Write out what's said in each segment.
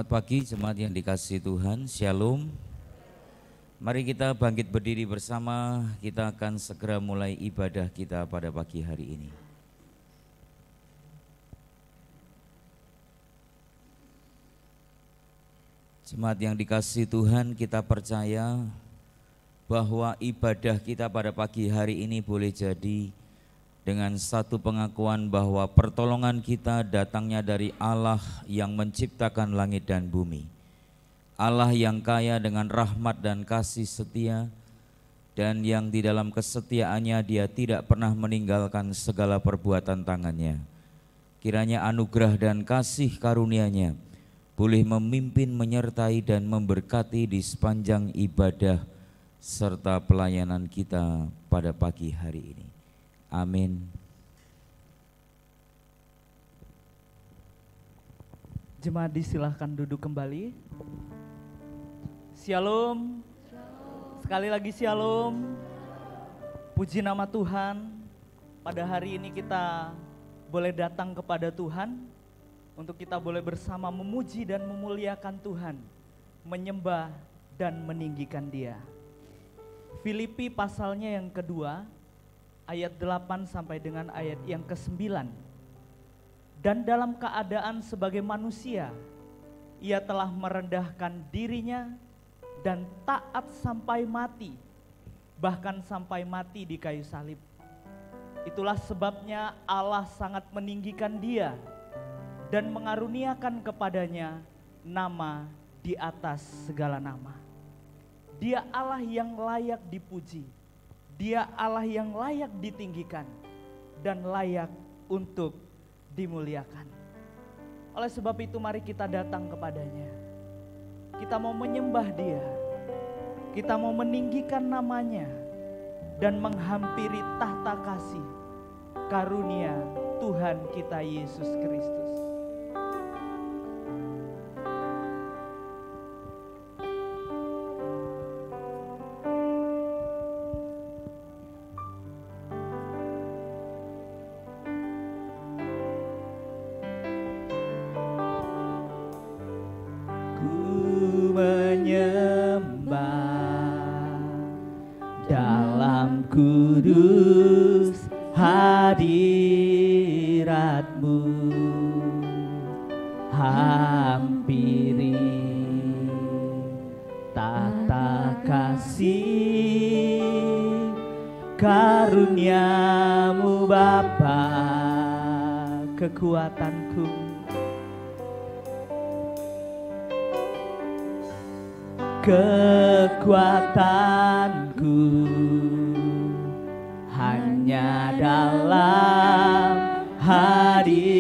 Selamat pagi jemaat yang dikasihi Tuhan, Shalom. Mari kita bangkit berdiri bersama, kita akan segera mulai ibadah kita pada pagi hari ini. Jemaat yang dikasihi Tuhan, kita percaya bahwa ibadah kita pada pagi hari ini boleh jadi dengan satu pengakuan bahwa pertolongan kita datangnya dari Allah yang menciptakan langit dan bumi. Allah yang kaya dengan rahmat dan kasih setia, dan yang di dalam kesetiaannya Dia tidak pernah meninggalkan segala perbuatan tangannya. Kiranya anugerah dan kasih karunia-Nya boleh memimpin, menyertai dan memberkati di sepanjang ibadah serta pelayanan kita pada pagi hari ini. Amin. Jemaat disilahkan duduk kembali. Shalom. Sekali lagi shalom. Puji nama Tuhan. Pada hari ini kita boleh datang kepada Tuhan untuk kita boleh bersama memuji dan memuliakan Tuhan, menyembah dan meninggikan Dia. Filipi pasalnya yang kedua, ayat 8 sampai dengan ayat yang ke-9. Dan dalam keadaan sebagai manusia, Ia telah merendahkan dirinya dan taat sampai mati, bahkan sampai mati di kayu salib. Itulah sebabnya Allah sangat meninggikan Dia dan mengaruniakan kepadanya nama di atas segala nama. Dia Allah yang layak dipuji. Dia Allah yang layak ditinggikan dan layak untuk dimuliakan. Oleh sebab itu mari kita datang kepadanya. Kita mau menyembah Dia. Kita mau meninggikan namanya dan menghampiri tahta kasih karunia Tuhan kita Yesus Kristus. Kudus hadirat-Mu, hampiri tata kasih karunia-Mu Bapa, kekuatanku, kekuatanku hanya dalam hadirat-Mu,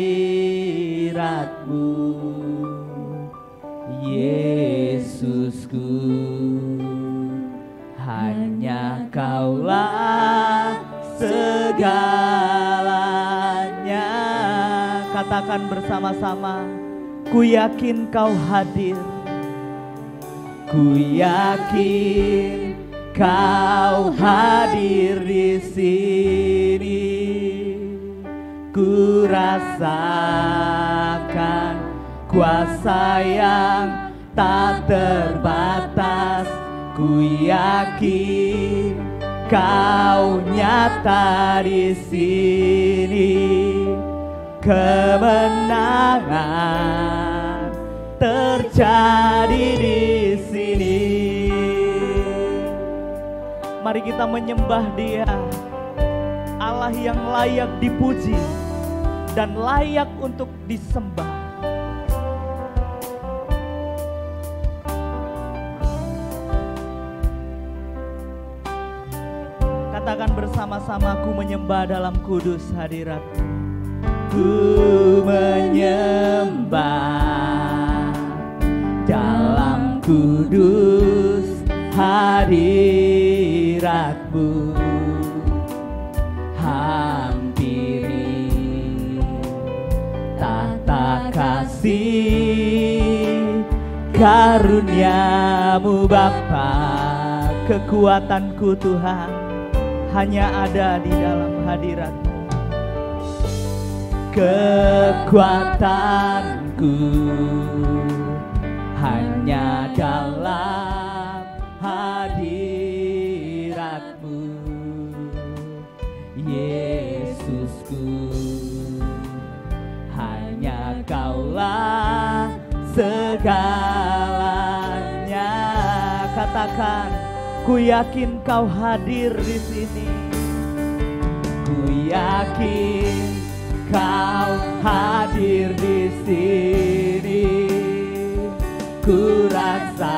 Yesusku, hanya Kaulah segalanya. Katakan bersama-sama, ku yakin Kau hadir, ku yakin Kau hadir di sini. Ku rasakan kuasa yang tak terbatas. Ku yakin Kau nyata di sini. Kemenangan terjadi di sini. Mari kita menyembah Dia, Allah yang layak dipuji dan layak untuk disembah. Katakan bersama-sama, ku menyembah dalam kudus hadirat-Mu. Ku menyembah dalam kudus hadirat-Mu, hampiri tata kasih karunia-Mu Bapa, kekuatanku Tuhan hanya ada di dalam hadirat-Mu. Kekuatanku dalam hadirat-Mu, Yesusku. Hanya Kaulah segalanya. Katakan, ku yakin Kau hadir di sini. Ku yakin Kau hadir di sini. Ku rasakan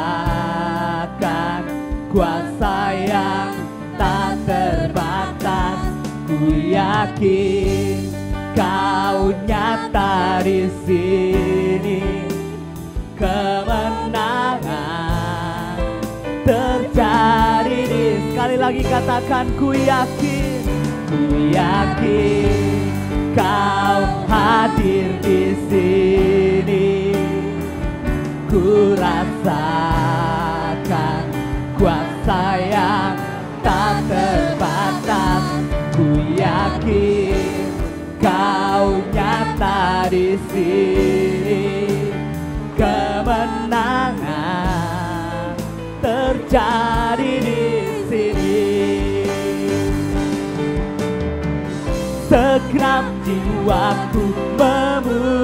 kuasa yang tak terbatas. Ku yakin Kau nyata di sini. Kemenangan terjadi di, sekali lagi katakan, ku yakin Kau hadir di sini. Ku rasakan kuasa yang tak terbatas. Ku yakin Kau nyata di sini. Kemenangan terjadi di sini. Segenap jiwaku memuji-Mu.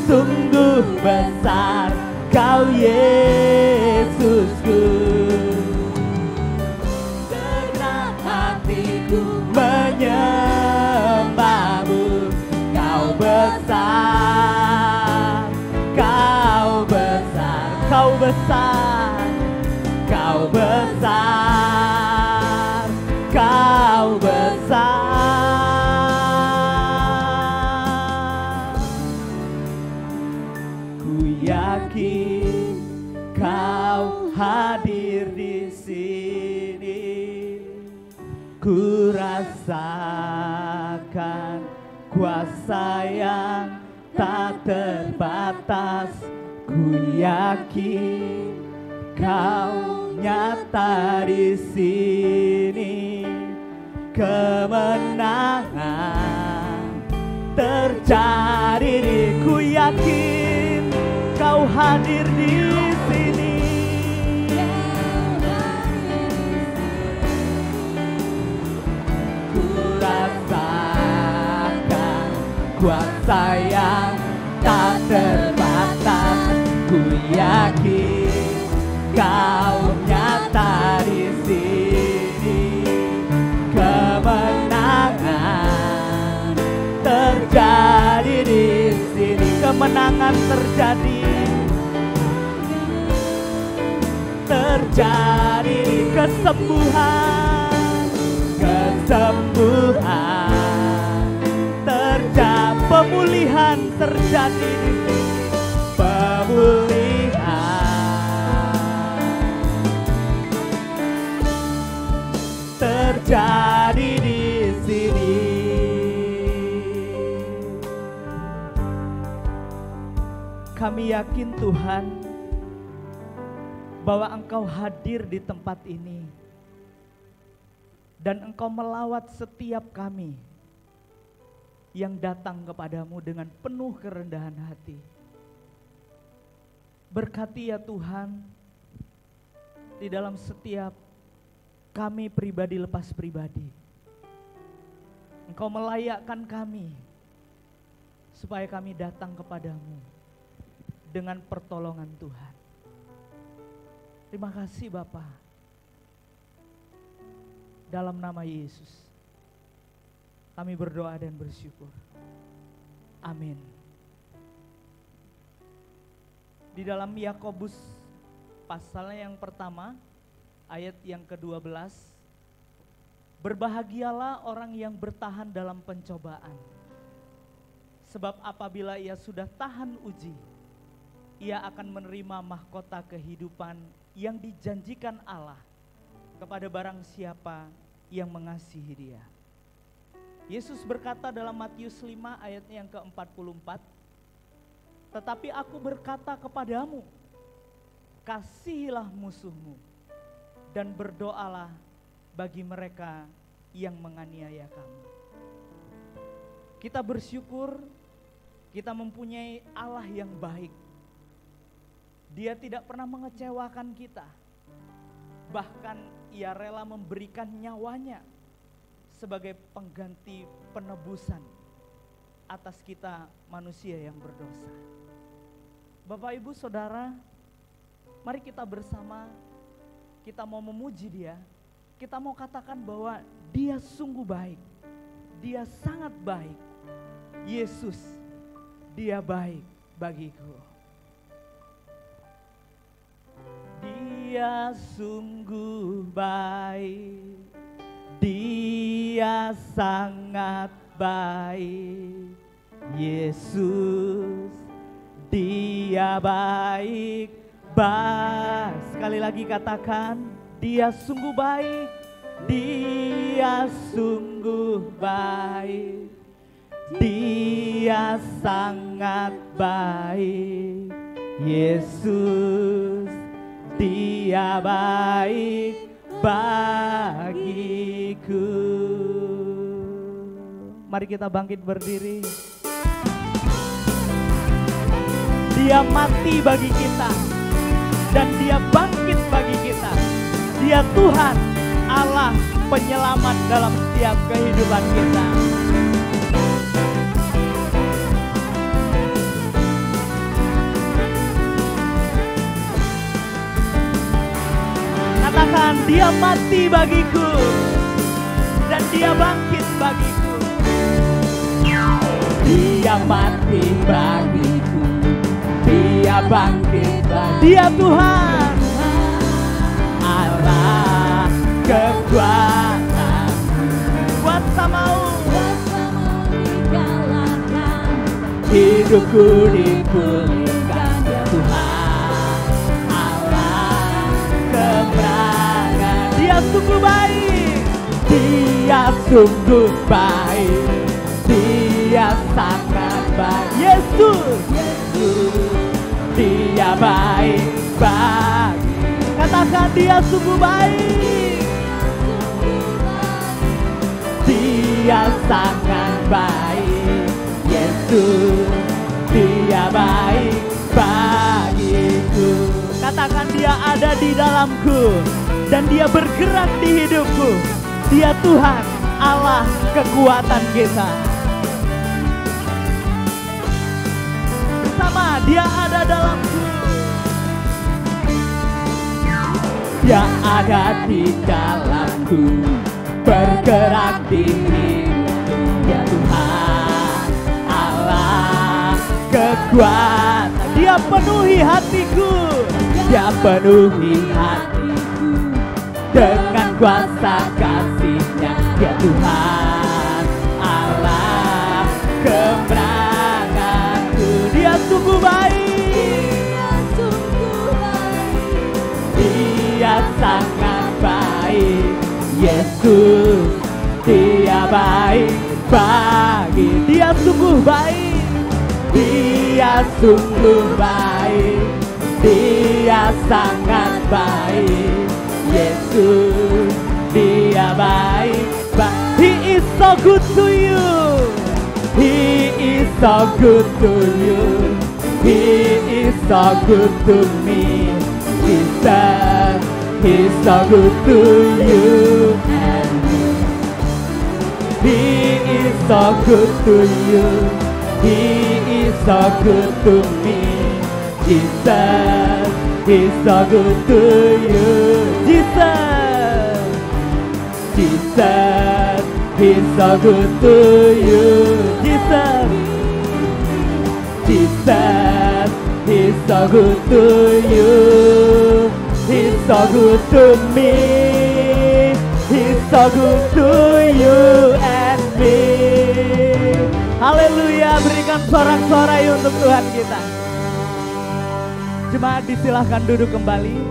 Sungguh besar Kau, Yesusku. Segenap hatiku menyembah-Mu. Kau besar, Kau besar, Kau besar, Kau besar, Kau besar. Ku yakin Kau hadir di sini. Ku rasakan kuasa yang tak terbatas. Ku yakin Kau nyata di sini. Kemenangan terjadi di, ku yakin Kau hadir di sini. Ku rasakan kuasa yang tak terbatas. Ku yakin Kau nyata di sini. Kemenangan terjadi di sini. Kemenangan terjadi di kesembuhan, terjadi, pemulihan terjadi di sini. Pemulihan terjadi di sini. Kami yakin Tuhan bahwa Engkau hadir di tempat ini dan Engkau melawat setiap kami yang datang kepadamu dengan penuh kerendahan hati. Berkati ya Tuhan di dalam setiap kami pribadi lepas pribadi. Engkau melayakkan kami supaya kami datang kepadamu dengan pertolongan Tuhan. Terima kasih Bapa. Dalam nama Yesus kami berdoa dan bersyukur. Amin. Di dalam Yakobus pasalnya yang pertama, ayat yang ke-12, berbahagialah orang yang bertahan dalam pencobaan. Sebab apabila ia sudah tahan uji, ia akan menerima mahkota kehidupan yang dijanjikan Allah kepada barang siapa yang mengasihi Dia. Yesus berkata dalam Matius 5 ayatnya yang ke-44, tetapi aku berkata kepadamu, kasihilah musuhmu dan berdoalah bagi mereka yang menganiaya kamu. Kita bersyukur, Kita mempunyai Allah yang baik. Dia tidak pernah mengecewakan kita. Bahkan Ia rela memberikan nyawanya sebagai pengganti penebusan atas kita manusia yang berdosa. Bapak, Ibu, Saudara, mari kita bersama, kita mau memuji Dia. Kita mau katakan bahwa Dia sungguh baik. Dia sangat baik. Yesus, Dia baik bagiku. Dia sungguh baik. Dia sangat baik. Yesus, Dia baik. Sekali lagi katakan, Dia sungguh baik. Dia sungguh baik. Dia sangat baik. Yesus, Dia baik bagiku. Mari kita bangkit berdiri. Dia mati bagi kita dan Dia bangkit bagi kita. Dia Tuhan, Allah penyelamat dalam setiap kehidupan kita. Katakan, Dia mati bagiku dan Dia bangkit bagiku. Dia mati bagiku, Dia bangkit bagiku. Dia Tuhan, Allah kekuatan, kuasa mau digalakkan, hidupku dipulihkan. Dia Tuhan, Allah kemenangan. Dia sungguh baik, Dia sungguh baik, Dia sangat baik. Yesus, Dia baik bagi. Katakan, Dia sungguh baik, Dia sangat baik. Yesus, Dia baik bagiku. Katakan, Dia ada di dalamku dan Dia bergerak di hidupku. Dia Tuhan, Allah kekuatan kita. Bersama, Dia ada dalamku. Dia ada di dalamku, bergerak di hidupku. Dia Tuhan, Allah kekuatan. Dia penuhi hatiku, Dia penuhi hatiku dengan kuasa kasih-Nya. Dia Tuhan, Allah kemenanganku. Dia sungguh baik, Dia sangat baik. Yesus, Dia baik bagi. Dia sungguh baik, Dia sungguh baik, Dia sangat baik. Yesus, Dia baik. He is so good to you. He is so good to you. He is so good to me. Jesus, He's so good to you and me. He is so good to you. He is so good to me. Jesus, He's so good to you. Jesus, Jesus, He's so good to you. Jesus, Jesus, He's so good to you. He's so good to me. He's so good to you and me. Haleluya, berikan sorak-sorai untuk Tuhan kita. Jemaat disilahkan duduk kembali.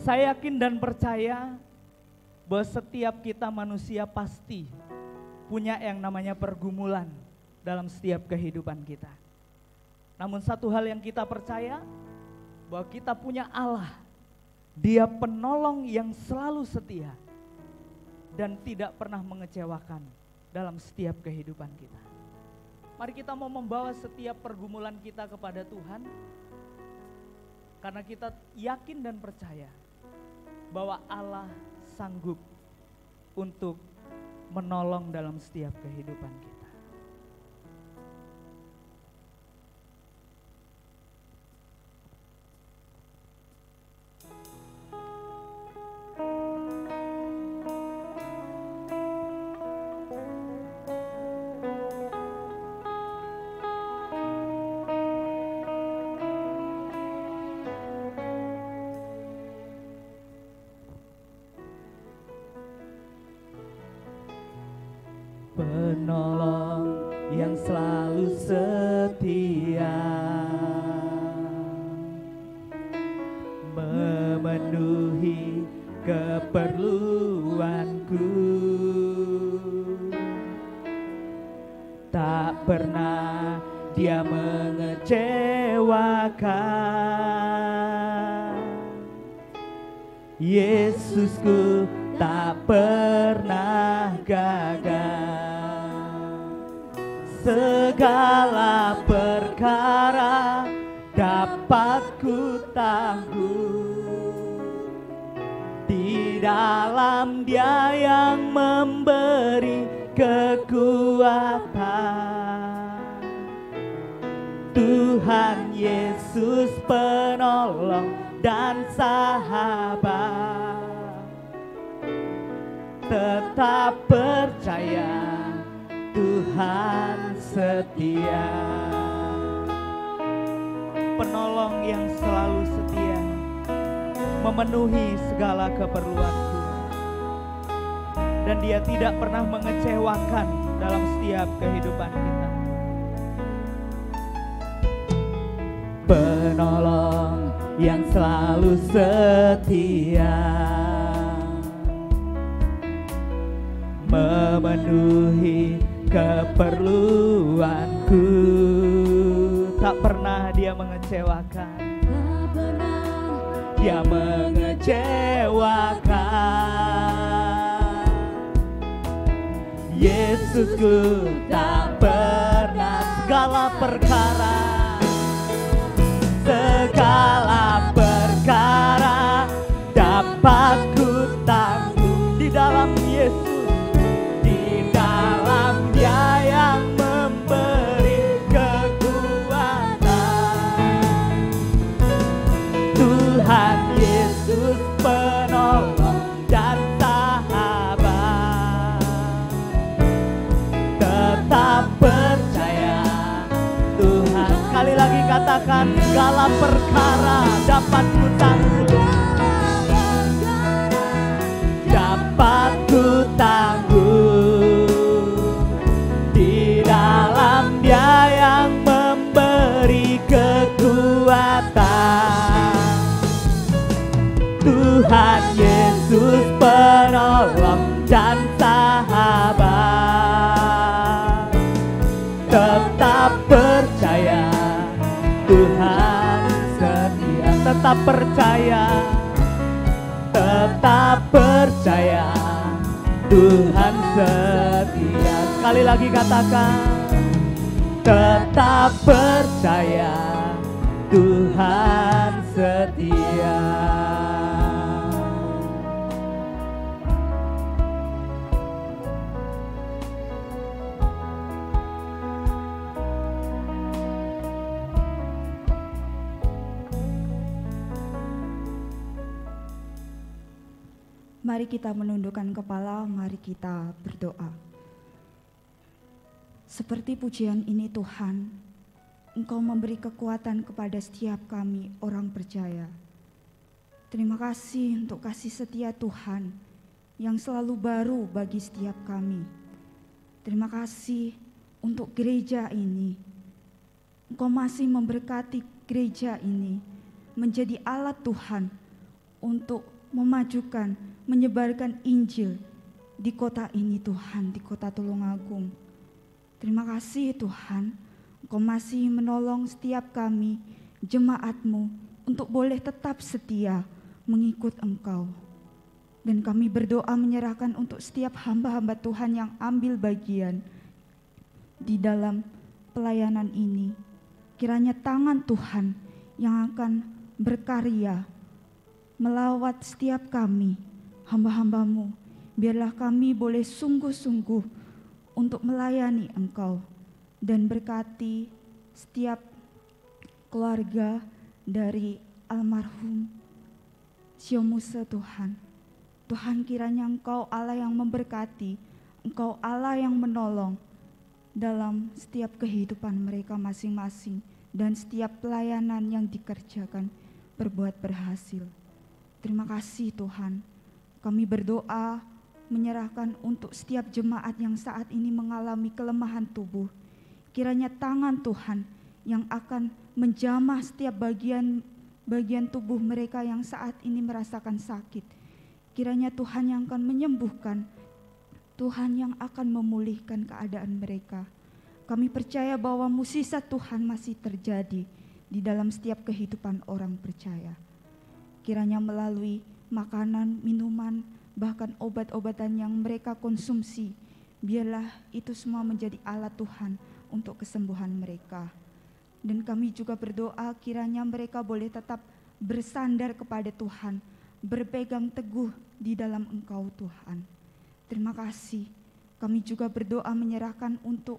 Saya yakin dan percaya bahwa setiap kita manusia pasti punya yang namanya pergumulan dalam setiap kehidupan kita. Namun satu hal yang kita percaya, bahwa kita punya Allah. Dia penolong yang selalu setia dan tidak pernah mengecewakan dalam setiap kehidupan kita. Mari kita mau membawa setiap pergumulan kita kepada Tuhan, karena kita yakin dan percaya bahwa Allah sanggup untuk menolong dalam setiap kehidupan kita. Penolong yang selalu setia, memenuhi keperluanku, tak pernah Dia mengecewakan. Yesusku tak pernah gagal. Segala perkara dapat ku tanggung di dalam Dia yang memberi kekuatan. Tuhan Yesus penolong dan sahabat, tetap percaya Tuhan setia. Penolong yang selalu setia, memenuhi segala keperluanku, dan Dia tidak pernah mengecewakan dalam setiap kehidupan kita. Penolong yang selalu setia, memenuhi keperluanku, tak pernah Dia mengecewakan. Tak pernah Dia mengecewakan. Yesusku tak pernah. Segala perkara dapat ku tanggung di dalam Yesus, di dalam Dia yang memberi kekuatan. Tuhan Yesus penolong dan sahabat, tetap percaya Tuhan. Sekali lagi katakan, segala perkara dapat ku tanggung, dapat ku tanggung di dalam Dia yang memberi kekuatan. Tuhan Yesus penolong dan sahabat, tetap percaya Tuhan setia. Tetap percaya, tetap percaya Tuhan setia. Sekali lagi katakan, tetap percaya Tuhan setia. Mari kita menundukkan kepala, mari kita berdoa. Seperti pujian ini Tuhan, Engkau memberi kekuatan kepada setiap kami orang percaya. Terima kasih untuk kasih setia Tuhan yang selalu baru bagi setiap kami. Terima kasih untuk gereja ini. Engkau masih memberkati gereja ini menjadi alat Tuhan untuk memajukan, menyebarkan Injil di kota ini Tuhan, di kota Tulungagung. Terima kasih Tuhan, Engkau masih menolong setiap kami, jemaat-Mu, untuk boleh tetap setia mengikut Engkau. Dan kami berdoa menyerahkan untuk setiap hamba-hamba Tuhan yang ambil bagian di dalam pelayanan ini. Kiranya tangan Tuhan yang akan berkarya melawat setiap kami, hamba-hambamu. Biarlah kami boleh sungguh-sungguh untuk melayani Engkau dan berkati setiap keluarga dari almarhum Syomuse Tuhan. Tuhan, kiranya Engkau Allah yang memberkati, Engkau Allah yang menolong dalam setiap kehidupan mereka masing-masing dan setiap pelayanan yang dikerjakan berbuat berhasil. Terima kasih Tuhan. Kami berdoa menyerahkan untuk setiap jemaat yang saat ini mengalami kelemahan tubuh. Kiranya tangan Tuhan yang akan menjamah setiap bagian tubuh mereka yang saat ini merasakan sakit. Kiranya Tuhan yang akan menyembuhkan, Tuhan yang akan memulihkan keadaan mereka. Kami percaya bahwa mukjizat Tuhan masih terjadi di dalam setiap kehidupan orang percaya. Kiranya melalui makanan, minuman, bahkan obat-obatan yang mereka konsumsi, biarlah itu semua menjadi alat Tuhan untuk kesembuhan mereka. Dan kami juga berdoa kiranya mereka boleh tetap bersandar kepada Tuhan, berpegang teguh di dalam Engkau Tuhan. Terima kasih. Kami juga berdoa menyerahkan untuk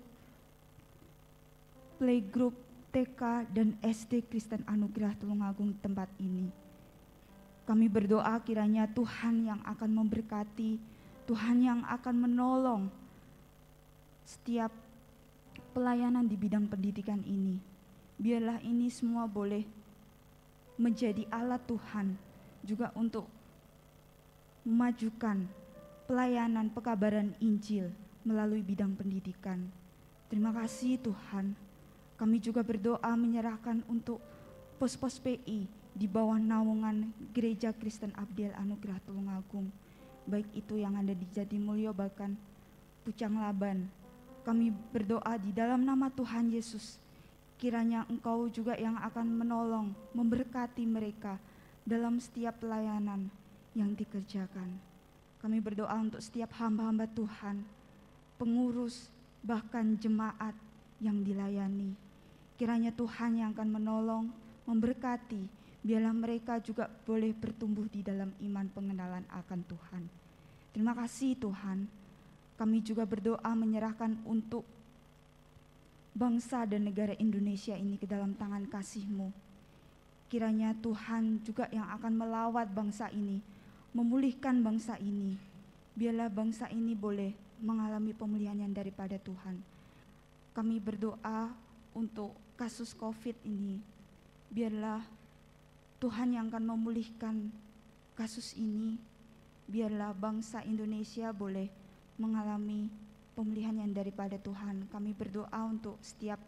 playgroup TK dan SD Kristen Anugerah Tulungagung tempat ini. Kami berdoa kiranya Tuhan yang akan memberkati, Tuhan yang akan menolong setiap pelayanan di bidang pendidikan ini. Biarlah ini semua boleh menjadi alat Tuhan juga untuk memajukan pelayanan pekabaran Injil melalui bidang pendidikan. Terima kasih Tuhan. Kami juga berdoa menyerahkan untuk pos-pos PI di bawah naungan Gereja Kristen Abdiel Anugerah Tulungagung, baik itu yang ada di Jatimulyo bahkan Pucang Laban. Kami berdoa di dalam nama Tuhan Yesus, kiranya Engkau juga yang akan menolong, memberkati mereka dalam setiap pelayanan yang dikerjakan. Kami berdoa untuk setiap hamba-hamba Tuhan, pengurus, bahkan jemaat yang dilayani. Kiranya Tuhan yang akan menolong, memberkati, biarlah mereka juga boleh bertumbuh di dalam iman pengenalan akan Tuhan. Terima kasih Tuhan. Kami juga berdoa menyerahkan untuk bangsa dan negara Indonesia ini ke dalam tangan kasih-Mu. Kiranya Tuhan juga yang akan melawat bangsa ini, memulihkan bangsa ini. Biarlah bangsa ini boleh mengalami pemulihan yang daripada Tuhan. Kami berdoa untuk kasus COVID ini. Biarlah Tuhan yang akan memulihkan kasus ini. Biarlah bangsa Indonesia boleh mengalami pemulihan yang daripada Tuhan. Kami berdoa untuk setiap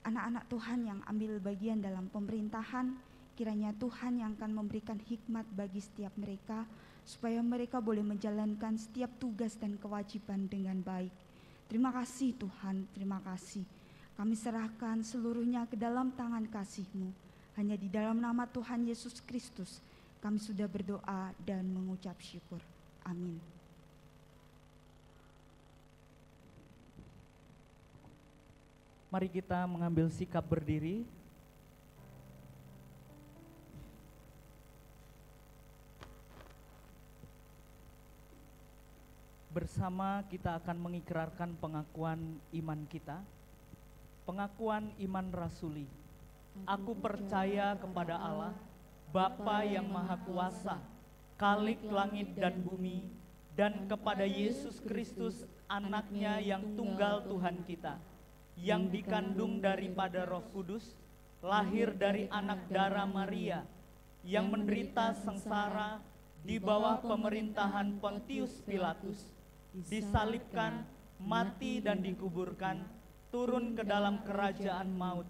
anak-anak Tuhan yang ambil bagian dalam pemerintahan. Kiranya Tuhan yang akan memberikan hikmat bagi setiap mereka, supaya mereka boleh menjalankan setiap tugas dan kewajiban dengan baik. Terima kasih Tuhan, terima kasih. Kami serahkan seluruhnya ke dalam tangan kasih-Mu. Hanya di dalam nama Tuhan Yesus Kristus kami sudah berdoa dan mengucap syukur. Amin. Mari kita mengambil sikap berdiri. Bersama kita akan mengikrarkan pengakuan iman kita. Pengakuan iman rasuli. Aku percaya kepada Allah, Bapa yang Maha Kuasa, Khalik langit dan bumi, dan kepada Yesus Kristus, Anaknya yang tunggal Tuhan kita, yang dikandung daripada Roh Kudus, lahir dari anak darah Maria, yang menderita sengsara di bawah pemerintahan Pontius Pilatus, disalibkan, mati dan dikuburkan, turun ke dalam kerajaan maut.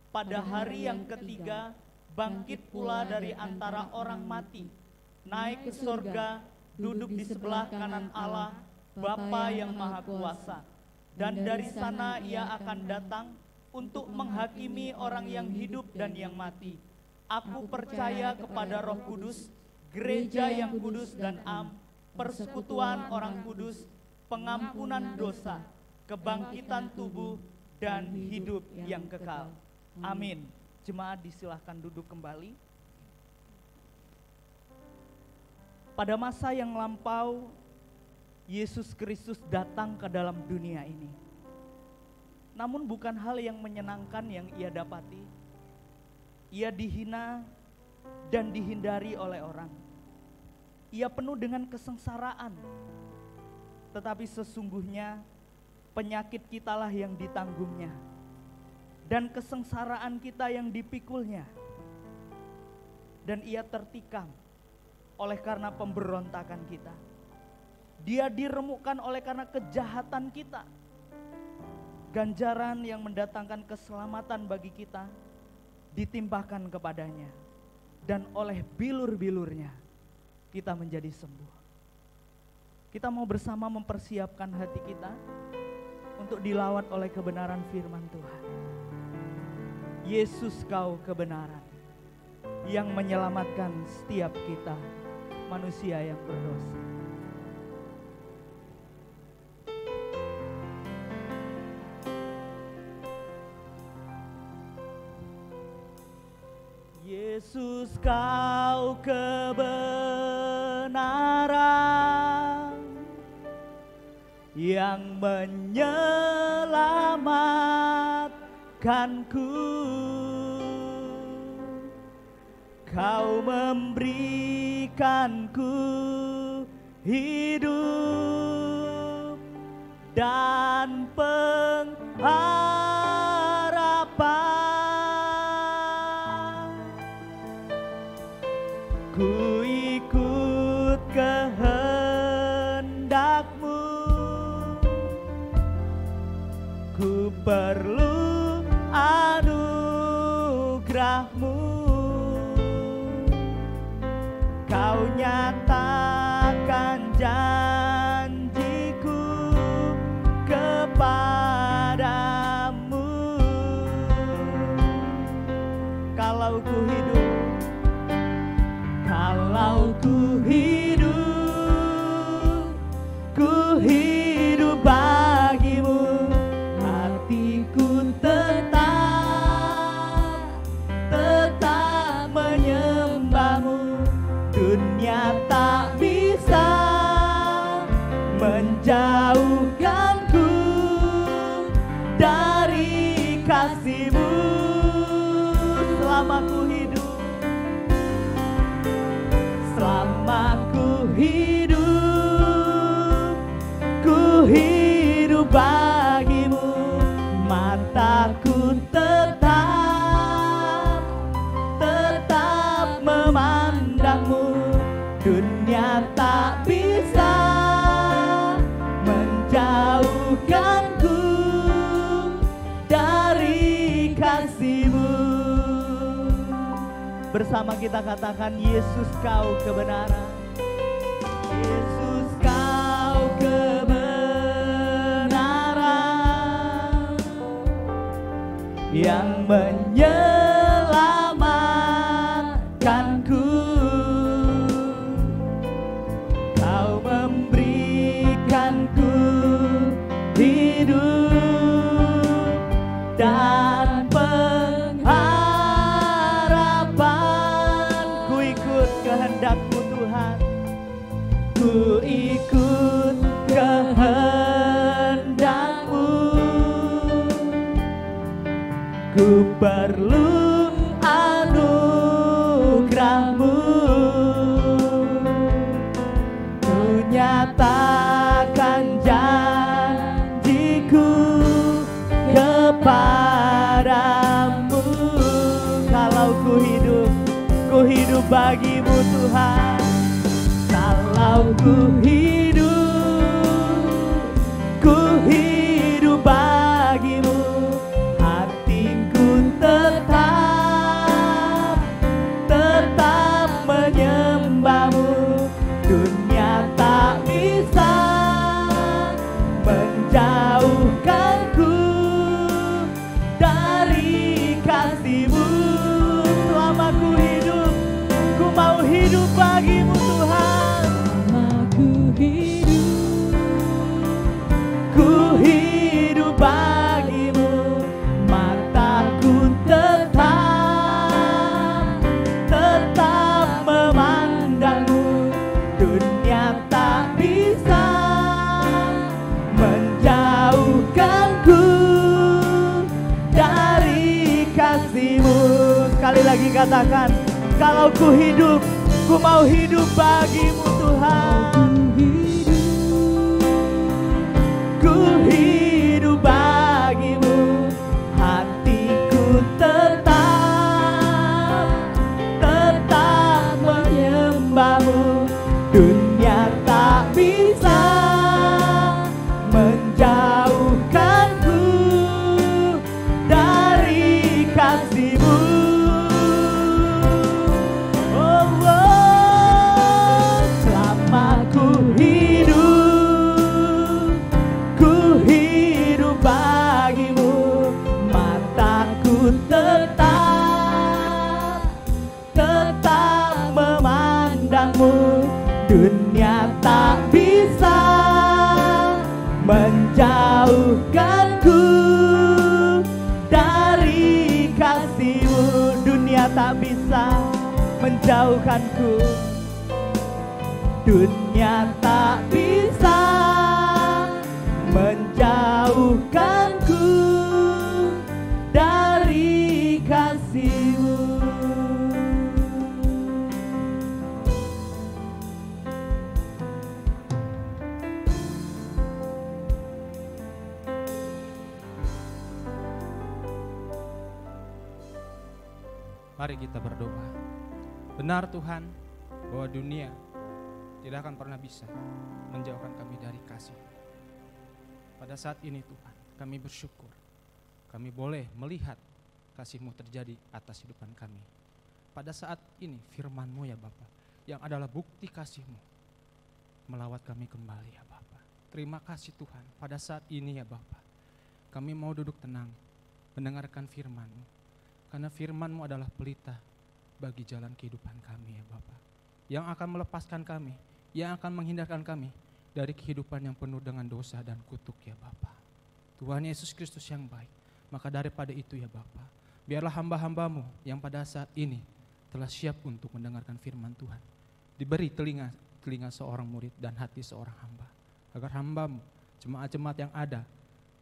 Pada hari yang ketiga, bangkit pula dari antara orang mati, naik ke surga, duduk di sebelah kanan Allah, Bapa yang Maha Kuasa. Dan dari sana Ia akan datang untuk menghakimi orang yang hidup dan yang mati. Aku percaya kepada Roh Kudus, gereja yang kudus dan am, persekutuan orang kudus, pengampunan dosa, kebangkitan tubuh, dan hidup yang kekal. Amin. Jemaat disilahkan duduk kembali. Pada masa yang lampau, Yesus Kristus datang ke dalam dunia ini. Namun bukan hal yang menyenangkan yang ia dapati. Ia dihina dan dihindari oleh orang. Ia penuh dengan kesengsaraan. Tetapi sesungguhnya penyakit kitalah yang ditanggungnya. Dan kesengsaraan kita yang dipikulnya. Dan ia tertikam oleh karena pemberontakan kita. Dia diremukkan oleh karena kejahatan kita. Ganjaran yang mendatangkan keselamatan bagi kita ditimpakan kepadanya. Dan oleh bilur-bilurnya kita menjadi sembuh. Kita mau bersama mempersiapkan hati kita untuk dilawat oleh kebenaran firman Tuhan. Yesus, kau kebenaran yang menyelamatkan setiap kita manusia yang berdosa. Yesus, kau kebenaran yang menyelamatkanku. Kau memberikanku hidup dan pengharapan. Ku ikut kehendak-Mu, ku perlu anugerah-Mu. Kau nyatakan janji-Ku kepadamu. Kalau ku hidup bagi-Mu. Hatiku tetap menyembah-Mu. Dunia tak bisa menjauhkanku dari kasih-Mu. Selama ku hidup bagi-Mu. Mataku tetap memandang-Mu. Dunia tak bisa menjauhkanku dari kasih-Mu. Bersama kita katakan, Yesus, kau kebenaran. Yesus, kau kebenaran yang menyelamatkanku. Kau memberikanku hidup dan pengharapan. Ku ikut kehendak-Mu Tuhan. Ku ikut kehendak-Mu. Ku perlu anugerah-Mu. Ku nyatakan janji-Ku kepadamu. Kalau ku hidup bagi-Mu Tuhan. Kalau ku hidup bagi-Mu. Hatiku tetap menyembah-Mu. Dunia tak bisa menjauhkanku dari kasih-Mu. Selama ku mau hidup bagi-Mu Tuhan. Ku hidup bagi-Mu. kasih-Mu. Sekali lagi katakan, kalau ku hidup, ku mau hidup bagi-Mu Tuhan. Ku hidup bagi-Mu, hatiku tetap menyembah-Mu. Dunia tak bisa menjauhkanku dari kasih-Mu. Oh, oh, selama ku hidup bagi-Mu, mataku tetap memandang-Mu. Dunia tak bisa menjauhkanku dari kasih-Mu. Dunia tak bisa menjauhkanku. Dunia tak bisa menjauhkanku dari kasih-Mu. Mari kita berdoa. Benar Tuhan, bahwa dunia tidak akan pernah bisa menjauhkan kami dari kasih. Pada saat ini Tuhan, kami bersyukur kami boleh melihat kasih-Mu terjadi atas hidupan kami. Pada saat ini firman-Mu ya Bapa, yang adalah bukti kasih-Mu melawat kami kembali ya Bapa. Terima kasih Tuhan, pada saat ini ya Bapa, kami mau duduk tenang mendengarkan firman-Mu. Karena firman-Mu adalah pelita bagi jalan kehidupan kami ya Bapa, yang akan melepaskan kami, yang akan menghindarkan kami dari kehidupan yang penuh dengan dosa dan kutuk ya Bapa. Tuhan Yesus Kristus yang baik, maka daripada itu ya Bapa, biarlah hamba-hamba-Mu yang pada saat ini telah siap untuk mendengarkan firman Tuhan, diberi telinga seorang murid dan hati seorang hamba, agar hamba-Mu, jemaat-jemaat yang ada,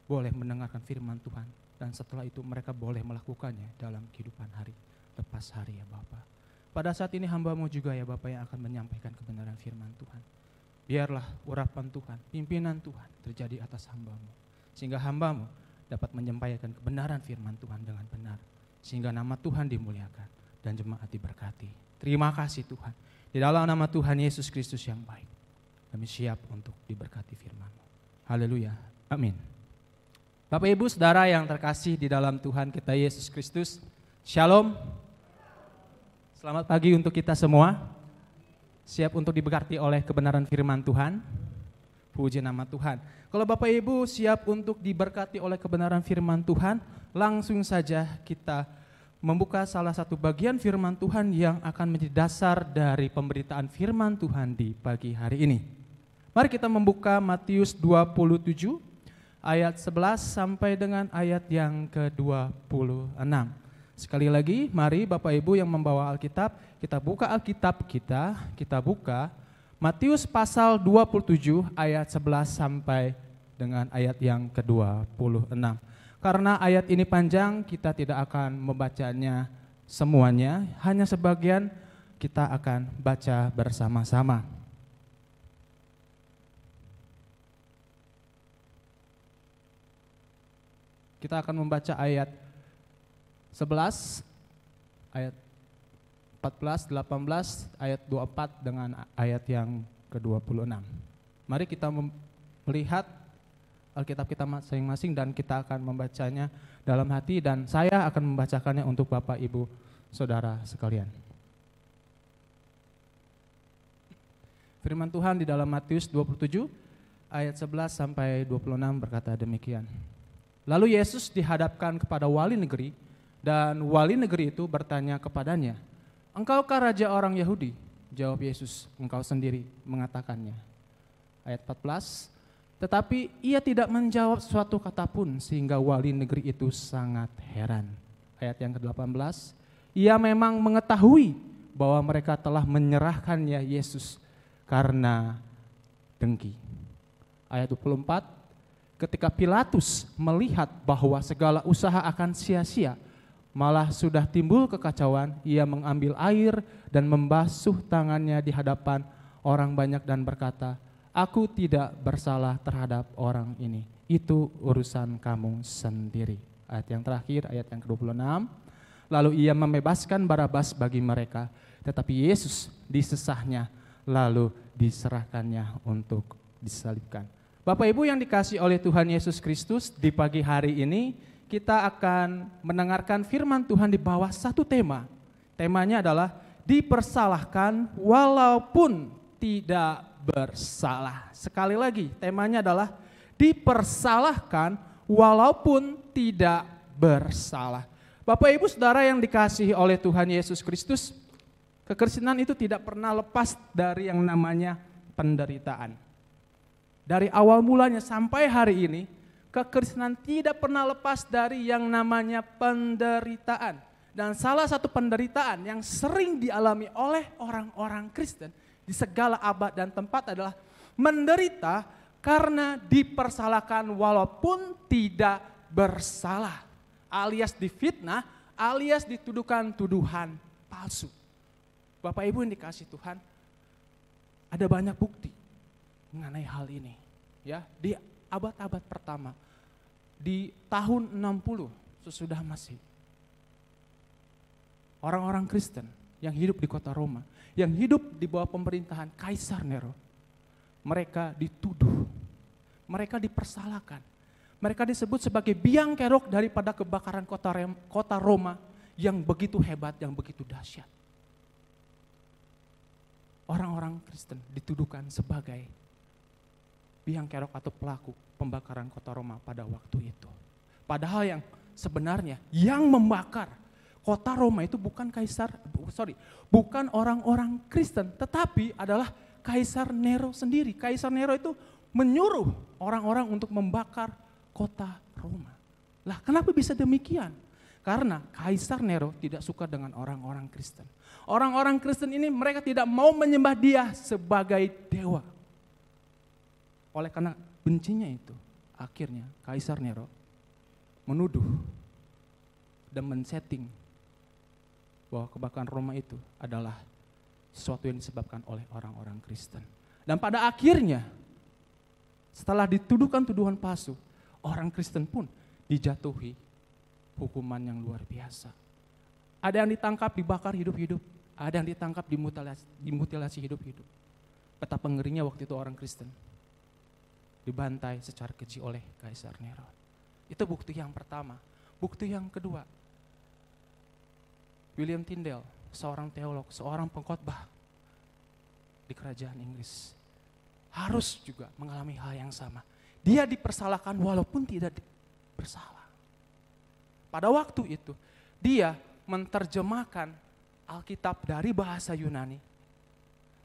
boleh mendengarkan firman Tuhan, dan setelah itu mereka boleh melakukannya dalam kehidupan hari lepas hari ya Bapa. Pada saat ini hamba-Mu juga ya Bapa yang akan menyampaikan kebenaran firman Tuhan. Biarlah urapan Tuhan, pimpinan Tuhan terjadi atas hamba-Mu, sehingga hamba-Mu dapat menyampaikan kebenaran firman Tuhan dengan benar, sehingga nama Tuhan dimuliakan dan jemaat diberkati. Terima kasih Tuhan. Di dalam nama Tuhan Yesus Kristus yang baik, kami siap untuk diberkati firman-Mu. Haleluya. Amin. Bapak Ibu Saudara yang terkasih di dalam Tuhan kita Yesus Kristus, Shalom. Selamat pagi untuk kita semua. Siap untuk diberkati oleh kebenaran firman Tuhan. Puji nama Tuhan. Kalau Bapak Ibu siap untuk diberkati oleh kebenaran firman Tuhan, langsung saja kita membuka salah satu bagian firman Tuhan yang akan menjadi dasar dari pemberitaan firman Tuhan di pagi hari ini. Mari kita membuka Matius 27 ayat 11 sampai dengan ayat yang ke-26. Sekali lagi, mari Bapak Ibu yang membawa Alkitab, kita buka Alkitab kita buka Matius pasal 27 ayat 11 sampai dengan ayat yang ke-26. Karena ayat ini panjang, kita tidak akan membacanya semuanya, hanya sebagian kita akan baca bersama-sama. Kita akan membaca ayat 11, ayat 14, 18, ayat 24 dengan ayat yang ke-26. Mari kita melihat Alkitab kita masing-masing dan kita akan membacanya dalam hati, dan saya akan membacakannya untuk Bapak Ibu Saudara sekalian. Firman Tuhan di dalam Matius 27 ayat 11 sampai 26 berkata demikian. Lalu Yesus dihadapkan kepada wali negeri, dan wali negeri itu bertanya kepadanya, "Engkaukah raja orang Yahudi?" Jawab Yesus, "Engkau sendiri mengatakannya." Ayat 14, tetapi ia tidak menjawab suatu kata pun, sehingga wali negeri itu sangat heran. Ayat yang ke-18, ia memang mengetahui bahwa mereka telah menyerahkannya Yesus karena dengki. Ayat 24, ketika Pilatus melihat bahwa segala usaha akan sia-sia, malah sudah timbul kekacauan, ia mengambil air dan membasuh tangannya di hadapan orang banyak dan berkata, aku tidak bersalah terhadap orang ini. Itu urusan kamu sendiri. Ayat yang terakhir, ayat yang ke-26. Lalu ia membebaskan Barabas bagi mereka, tetapi Yesus disesahnya, lalu diserahkannya untuk disalibkan. Bapak Ibu yang dikasihi oleh Tuhan Yesus Kristus, di pagi hari ini kita akan mendengarkan firman Tuhan di bawah satu tema. Temanya adalah dipersalahkan walaupun tidak bersalah. Sekali lagi, temanya adalah dipersalahkan walaupun tidak bersalah. Bapak Ibu Saudara yang dikasihi oleh Tuhan Yesus Kristus, kekristenan itu tidak pernah lepas dari yang namanya penderitaan. Dari awal mulanya sampai hari ini, kekristenan tidak pernah lepas dari yang namanya penderitaan. Dan salah satu penderitaan yang sering dialami oleh orang-orang Kristen di segala abad dan tempat adalah menderita karena dipersalahkan walaupun tidak bersalah. Alias difitnah, alias dituduhkan tuduhan palsu. Bapak Ibu yang dikasihi Tuhan, ada banyak bukti mengenai hal ini. Ya, di abad-abad pertama, di tahun 60 sesudah Masehi, orang-orang Kristen yang hidup di kota Roma, yang hidup di bawah pemerintahan Kaisar Nero, mereka dituduh, mereka dipersalahkan, mereka disebut sebagai biang kerok daripada kebakaran kota Roma yang begitu hebat, yang begitu dahsyat. Orang-orang Kristen dituduhkan sebagai biang kerok atau pelaku pembakaran kota Roma pada waktu itu. Padahal yang sebenarnya yang membakar kota Roma itu bukan bukan orang-orang Kristen, tetapi adalah Kaisar Nero sendiri. Kaisar Nero itu menyuruh orang-orang untuk membakar kota Roma. Lah, kenapa bisa demikian? Karena Kaisar Nero tidak suka dengan orang-orang Kristen. Orang-orang Kristen ini mereka tidak mau menyembah dia sebagai dewa. Oleh karena bencinya itu, akhirnya Kaisar Nero menuduh dan men-setting bahwa kebakaran Roma itu adalah sesuatu yang disebabkan oleh orang-orang Kristen. Dan pada akhirnya, setelah dituduhkan tuduhan palsu, orang Kristen pun dijatuhi hukuman yang luar biasa. Ada yang ditangkap dibakar hidup-hidup, ada yang ditangkap dimutilasi hidup-hidup. Betapa ngerinya waktu itu orang Kristen dibantai secara keji oleh Kaisar Nero. Itu bukti yang pertama. Bukti yang kedua, William Tyndale, seorang teolog, seorang pengkhotbah di kerajaan Inggris, harus juga mengalami hal yang sama. Dia dipersalahkan walaupun tidak bersalah. Pada waktu itu, dia menerjemahkan Alkitab dari bahasa Yunani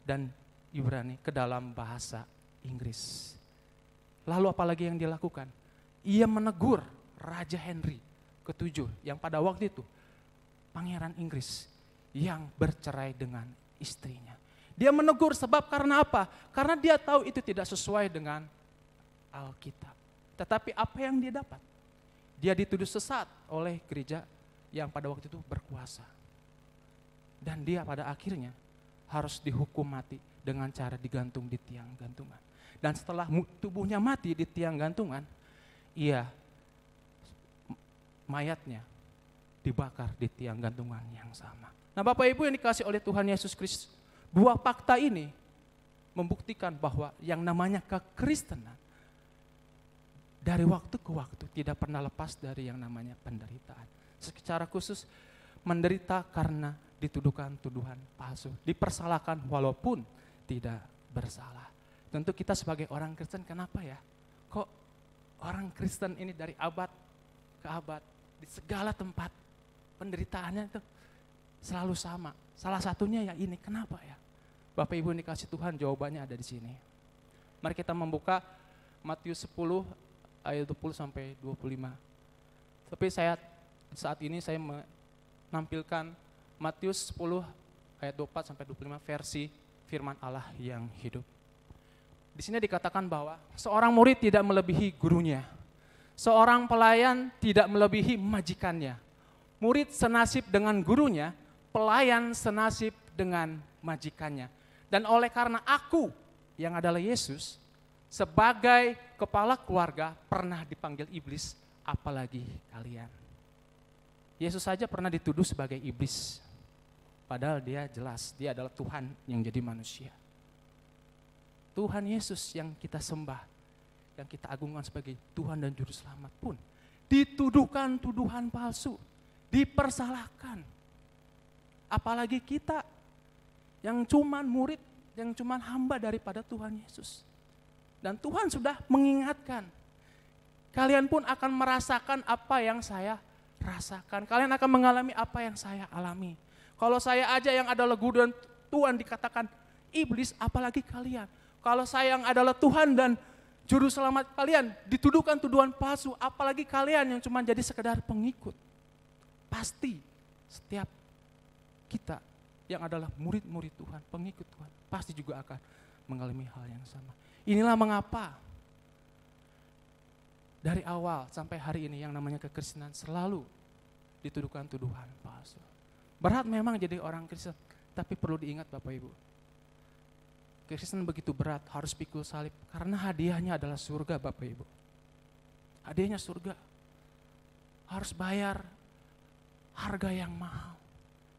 dan Ibrani ke dalam bahasa Inggris. Lalu apalagi yang dilakukan? Ia menegur Raja Henry ke-7 yang pada waktu itu Pangeran Inggris yang bercerai dengan istrinya. Dia menegur sebab karena apa? Karena dia tahu itu tidak sesuai dengan Alkitab. Tetapi apa yang dia dapat? Dia dituduh sesat oleh gereja yang pada waktu itu berkuasa. Dan dia pada akhirnya harus dihukum mati dengan cara digantung di tiang gantungan. Dan setelah tubuhnya mati di tiang gantungan, mayatnya dibakar di tiang gantungan yang sama. Nah, Bapak Ibu yang dikasihi oleh Tuhan Yesus Kristus, dua fakta ini membuktikan bahwa yang namanya kekristenan dari waktu ke waktu tidak pernah lepas dari yang namanya penderitaan. Secara khusus menderita karena dituduhkan tuduhan palsu, dipersalahkan walaupun tidak bersalah. Tentu kita sebagai orang Kristen, kenapa ya? Kok orang Kristen ini dari abad ke abad, di segala tempat penderitaannya itu selalu sama. Salah satunya yang ini, kenapa ya? Bapak Ibu yang dikasih Tuhan, jawabannya ada di sini. Mari kita membuka Matius 10 ayat 20 sampai 25. Tapi saat ini saya menampilkan Matius 10 ayat 24 sampai 25 versi firman Allah yang hidup. Di sini dikatakan bahwa seorang murid tidak melebihi gurunya, seorang pelayan tidak melebihi majikannya. murid senasib dengan gurunya, pelayan senasib dengan majikannya. Dan oleh karena aku yang adalah Yesus, sebagai kepala keluarga pernah dipanggil iblis, apalagi kalian. Yesus saja pernah dituduh sebagai iblis, padahal dia jelas, dia adalah Tuhan yang jadi manusia. Tuhan Yesus yang kita sembah, yang kita agungkan sebagai Tuhan dan Juru Selamat pun dituduhkan tuduhan palsu, dipersalahkan. Apalagi kita yang cuman murid, yang cuman hamba daripada Tuhan Yesus. Dan Tuhan sudah mengingatkan, kalian pun akan merasakan apa yang saya rasakan. Kalian akan mengalami apa yang saya alami. Kalau saya aja yang adalah guru dan Tuhan dikatakan iblis, apalagi kalian. Kalau saya yang adalah Tuhan dan Juru Selamat kalian dituduhkan tuduhan palsu, apalagi kalian yang cuma jadi sekedar pengikut. Pasti setiap kita yang adalah murid-murid Tuhan, pengikut Tuhan, pasti juga akan mengalami hal yang sama. Inilah mengapa dari awal sampai hari ini yang namanya kekristenan selalu dituduhkan tuduhan palsu. Berat memang jadi orang Kristen, tapi perlu diingat Bapak Ibu, kekristenan begitu berat, harus pikul salib, karena hadiahnya adalah surga Bapak Ibu. Hadiahnya surga, harus bayar harga yang mahal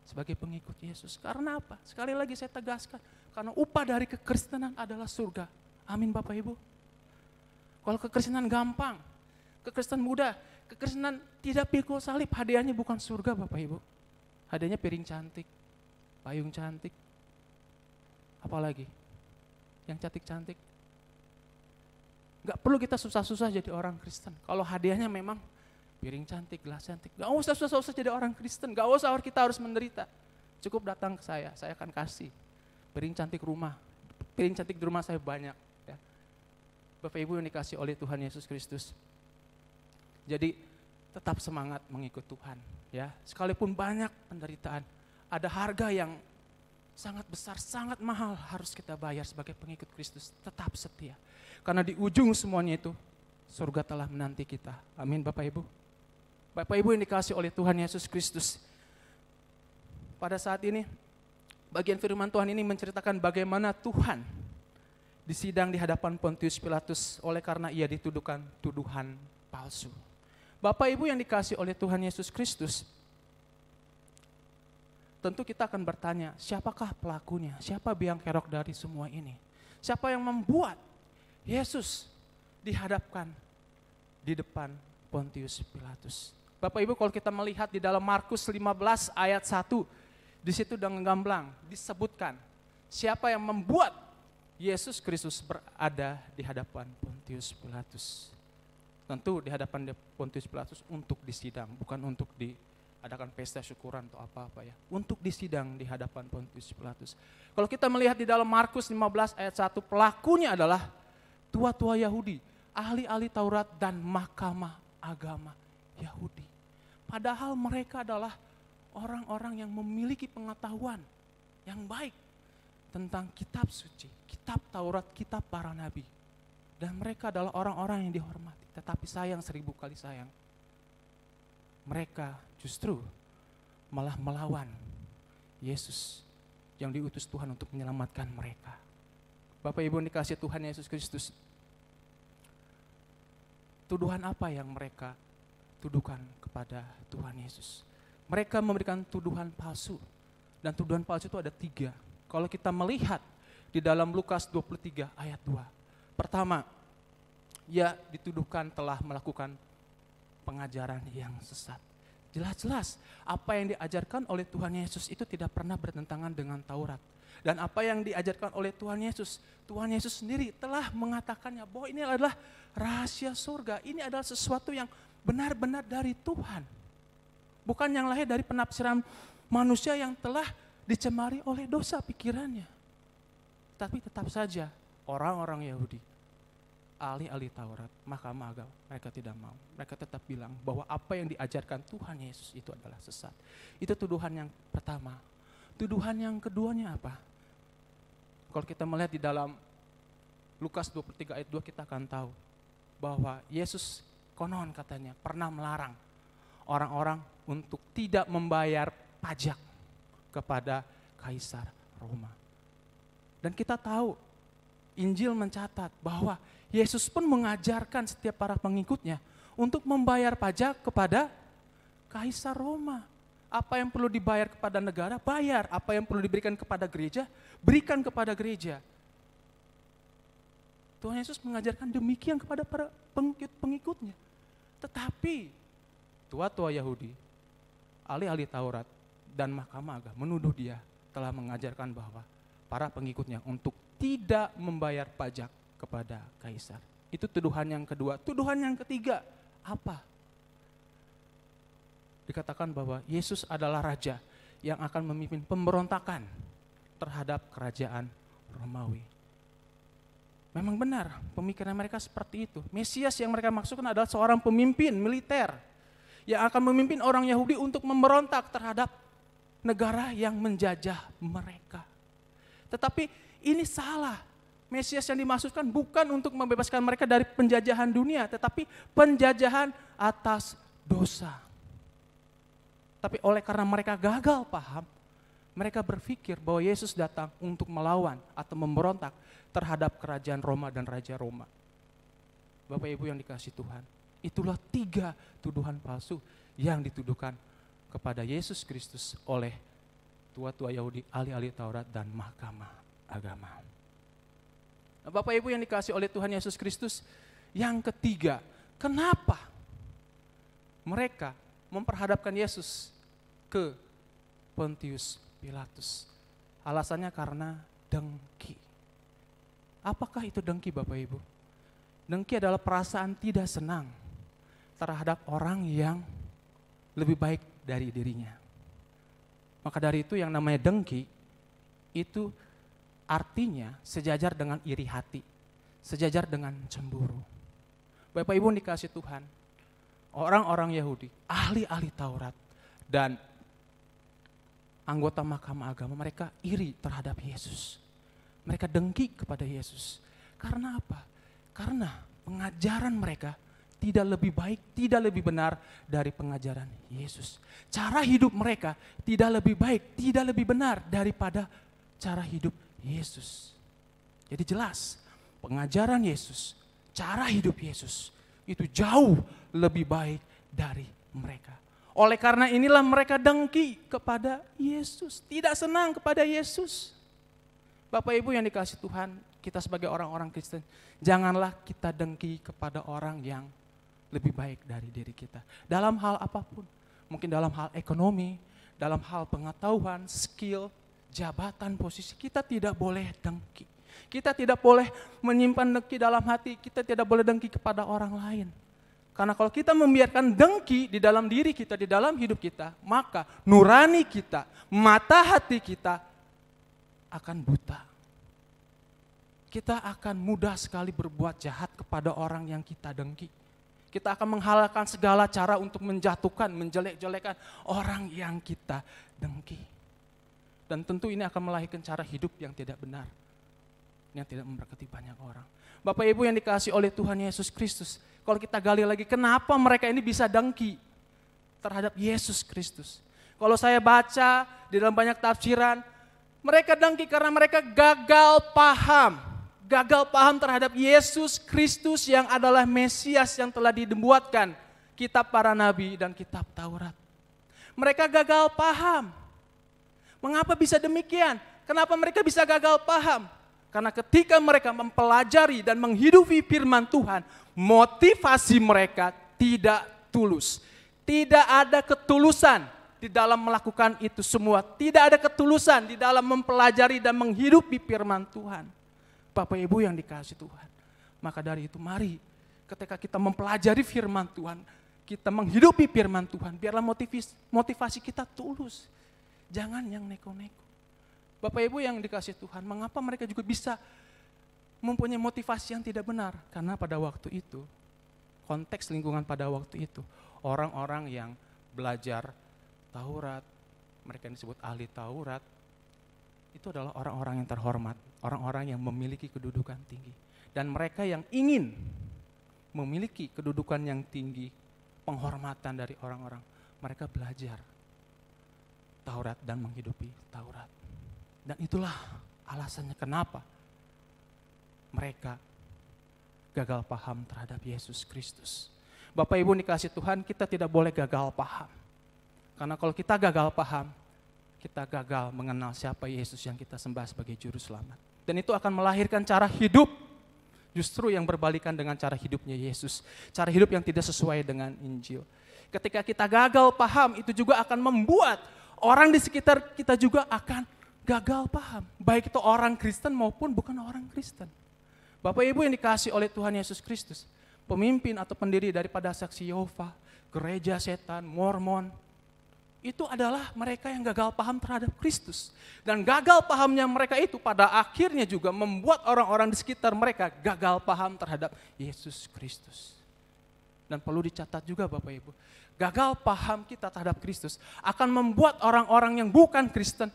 sebagai pengikut Yesus. Karena apa? Sekali lagi saya tegaskan, karena upah dari kekristenan adalah surga. Amin Bapak Ibu. Kalau kekristenan gampang, kekristenan mudah, kekristenan tidak pikul salib, hadiahnya bukan surga Bapak Ibu. Hadiahnya piring cantik, payung cantik, apalagi yang cantik-cantik. Gak perlu kita susah-susah jadi orang Kristen. Kalau hadiahnya memang piring cantik, gelas cantik, gak usah susah-susah jadi orang Kristen. Gak usah kita harus menderita. Cukup datang ke saya akan kasih piring cantik rumah. Piring cantik di rumah saya banyak. Ya. Bapak Ibu yang dikasih oleh Tuhan Yesus Kristus. Jadi tetap semangat mengikut Tuhan. Ya, sekalipun banyak penderitaan, ada harga yang sangat besar, sangat mahal harus kita bayar sebagai pengikut Kristus. Tetap setia. Karena di ujung semuanya itu, surga telah menanti kita. Amin Bapak Ibu. Bapak Ibu yang dikasih oleh Tuhan Yesus Kristus. Pada saat ini, bagian firman Tuhan ini menceritakan bagaimana Tuhan disidang di hadapan Pontius Pilatus oleh karena ia dituduhkan tuduhan palsu. Bapak Ibu yang dikasih oleh Tuhan Yesus Kristus, tentu kita akan bertanya, siapakah pelakunya? Siapa biang kerok dari semua ini? Siapa yang membuat Yesus dihadapkan di depan Pontius Pilatus? Bapak Ibu, kalau kita melihat di dalam Markus 15 ayat 1, di situ dengan gamblang disebutkan siapa yang membuat Yesus Kristus berada di hadapan Pontius Pilatus. Tentu di hadapan Pontius Pilatus untuk disidang, bukan untuk diadakan pesta syukuran atau apa-apa ya. Untuk disidang di hadapan Pontius Pilatus. Kalau kita melihat di dalam Markus 15 ayat 1, pelakunya adalah tua-tua Yahudi, ahli-ahli Taurat dan mahkamah agama Yahudi. Padahal mereka adalah orang-orang yang memiliki pengetahuan yang baik tentang kitab suci, kitab Taurat, kitab para nabi. Dan mereka adalah orang-orang yang dihormati. Tetapi sayang, 1000 kali sayang, mereka justru malah melawan Yesus yang diutus Tuhan untuk menyelamatkan mereka. Bapak Ibu yang dikasihi Tuhan Yesus Kristus, tuduhan apa yang mereka tuduhkan kepada Tuhan Yesus? Mereka memberikan tuduhan palsu, dan tuduhan palsu itu ada 3. Kalau kita melihat di dalam Lukas 23 ayat 2, pertama, ia dituduhkan telah melakukan pengajaran yang sesat. Jelas-jelas apa yang diajarkan oleh Tuhan Yesus itu tidak pernah bertentangan dengan Taurat. Dan apa yang diajarkan oleh Tuhan Yesus sendiri telah mengatakannya bahwa ini adalah rahasia surga. Ini adalah sesuatu yang benar-benar dari Tuhan. Bukan yang lahir dari penafsiran manusia yang telah dicemari oleh dosa pikirannya. Tapi tetap saja orang-orang Yahudi, ahli-ahli Taurat, mahkamah agama, mereka tidak mau. Mereka tetap bilang bahwa apa yang diajarkan Tuhan Yesus itu adalah sesat. Itu tuduhan yang pertama. Tuduhan yang keduanya apa? Kalau kita melihat di dalam Lukas 23 ayat 2, kita akan tahu bahwa Yesus konon katanya pernah melarang orang-orang untuk tidak membayar pajak kepada Kaisar Roma. Dan kita tahu, Injil mencatat bahwa Yesus pun mengajarkan setiap para pengikutnya untuk membayar pajak kepada Kaisar Roma. Apa yang perlu dibayar kepada negara, bayar. Apa yang perlu diberikan kepada gereja, berikan kepada gereja. Tuhan Yesus mengajarkan demikian kepada para pengikut-pengikutnya. Tetapi tua-tua Yahudi, ahli-ahli Taurat, dan Mahkamah Agama menuduh dia telah mengajarkan bahwa para pengikutnya untuk tidak membayar pajak kepada Kaisar. Itu tuduhan yang kedua. Tuduhan yang ketiga, apa? Dikatakan bahwa Yesus adalah raja yang akan memimpin pemberontakan terhadap kerajaan Romawi. Memang benar, pemikiran mereka seperti itu. Mesias yang mereka maksudkan adalah seorang pemimpin militer yang akan memimpin orang Yahudi untuk memberontak terhadap negara yang menjajah mereka. Tetapi ini salah. Mesias yang dimaksudkan bukan untuk membebaskan mereka dari penjajahan dunia, tetapi penjajahan atas dosa. Tapi oleh karena mereka gagal paham, mereka berpikir bahwa Yesus datang untuk melawan atau memberontak terhadap kerajaan Roma dan Raja Roma. Bapak Ibu yang dikasihi Tuhan, itulah 3 tuduhan palsu yang dituduhkan kepada Yesus Kristus oleh tua-tua Yahudi, ahli-ahli Taurat, dan Mahkamah Agama. Nah, Bapak Ibu yang dikasihi oleh Tuhan Yesus Kristus, yang ketiga, kenapa mereka memperhadapkan Yesus ke Pontius Pilatus? Alasannya karena dengki. Apakah itu dengki, Bapak Ibu? Dengki adalah perasaan tidak senang terhadap orang yang lebih baik dari dirinya. Maka dari itu yang namanya dengki itu artinya sejajar dengan iri hati, sejajar dengan cemburu. Bapak Ibu dikasih Tuhan, orang-orang Yahudi, ahli-ahli Taurat, dan anggota Mahkamah Agama, mereka iri terhadap Yesus. Mereka dengki kepada Yesus. Karena apa? Karena pengajaran mereka tidak lebih baik, tidak lebih benar dari pengajaran Yesus. Cara hidup mereka tidak lebih baik, tidak lebih benar daripada cara hidup Yesus. Jadi jelas, pengajaran Yesus, cara hidup Yesus itu jauh lebih baik dari mereka. Oleh karena inilah mereka dengki kepada Yesus, tidak senang kepada Yesus. Bapak Ibu yang dikasihi Tuhan, kita sebagai orang-orang Kristen, janganlah kita dengki kepada orang yang lebih baik dari diri kita. Dalam hal apapun, mungkin dalam hal ekonomi, dalam hal pengetahuan, skill, jabatan, posisi, kita tidak boleh dengki. Kita tidak boleh menyimpan dengki dalam hati, kita tidak boleh dengki kepada orang lain. Karena kalau kita membiarkan dengki di dalam diri kita, di dalam hidup kita, maka nurani kita, mata hati kita akan buta. Kita akan mudah sekali berbuat jahat kepada orang yang kita dengki. Kita akan menghalalkan segala cara untuk menjatuhkan, menjelek-jelekan orang yang kita dengki. Dan tentu ini akan melahirkan cara hidup yang tidak benar, yang tidak memberkati banyak orang. Bapak Ibu yang dikasihi oleh Tuhan Yesus Kristus, kalau kita gali lagi, kenapa mereka ini bisa dengki terhadap Yesus Kristus? Kalau saya baca di dalam banyak tafsiran, mereka dengki karena mereka gagal paham terhadap Yesus Kristus yang adalah Mesias yang telah dibuatkan kitab para nabi dan kitab Taurat. Mereka gagal paham. Mengapa bisa demikian? Kenapa mereka bisa gagal paham? Karena ketika mereka mempelajari dan menghidupi firman Tuhan, motivasi mereka tidak tulus. Tidak ada ketulusan di dalam melakukan itu semua. Tidak ada ketulusan di dalam mempelajari dan menghidupi firman Tuhan. Bapak Ibu yang dikasihi Tuhan. Maka dari itu mari ketika kita mempelajari firman Tuhan, kita menghidupi firman Tuhan, biarlah motivasi kita tulus. Jangan yang neko-neko. Bapak Ibu yang dikasihi Tuhan, mengapa mereka juga bisa mempunyai motivasi yang tidak benar? Karena pada waktu itu, konteks lingkungan pada waktu itu, orang-orang yang belajar Taurat, mereka yang disebut ahli Taurat, itu adalah orang-orang yang terhormat, orang-orang yang memiliki kedudukan tinggi. Dan mereka yang ingin memiliki kedudukan yang tinggi, penghormatan dari orang-orang, mereka belajar Taurat dan menghidupi Taurat. Dan itulah alasannya kenapa mereka gagal paham terhadap Yesus Kristus. Bapak Ibu dikasih Tuhan, kita tidak boleh gagal paham. Karena kalau kita gagal paham, kita gagal mengenal siapa Yesus yang kita sembah sebagai juru selamat. Dan itu akan melahirkan cara hidup justru yang berbalikan dengan cara hidupnya Yesus. Cara hidup yang tidak sesuai dengan Injil. Ketika kita gagal paham, itu juga akan membuat orang di sekitar kita juga akan gagal paham. Baik itu orang Kristen maupun bukan orang Kristen. Bapak Ibu yang dikasih oleh Tuhan Yesus Kristus, pemimpin atau pendiri daripada Saksi Yehova, gereja setan, Mormon, itu adalah mereka yang gagal paham terhadap Kristus. Dan gagal pahamnya mereka itu pada akhirnya juga membuat orang-orang di sekitar mereka gagal paham terhadap Yesus Kristus. Dan perlu dicatat juga Bapak Ibu, gagal paham kita terhadap Kristus akan membuat orang-orang yang bukan Kristen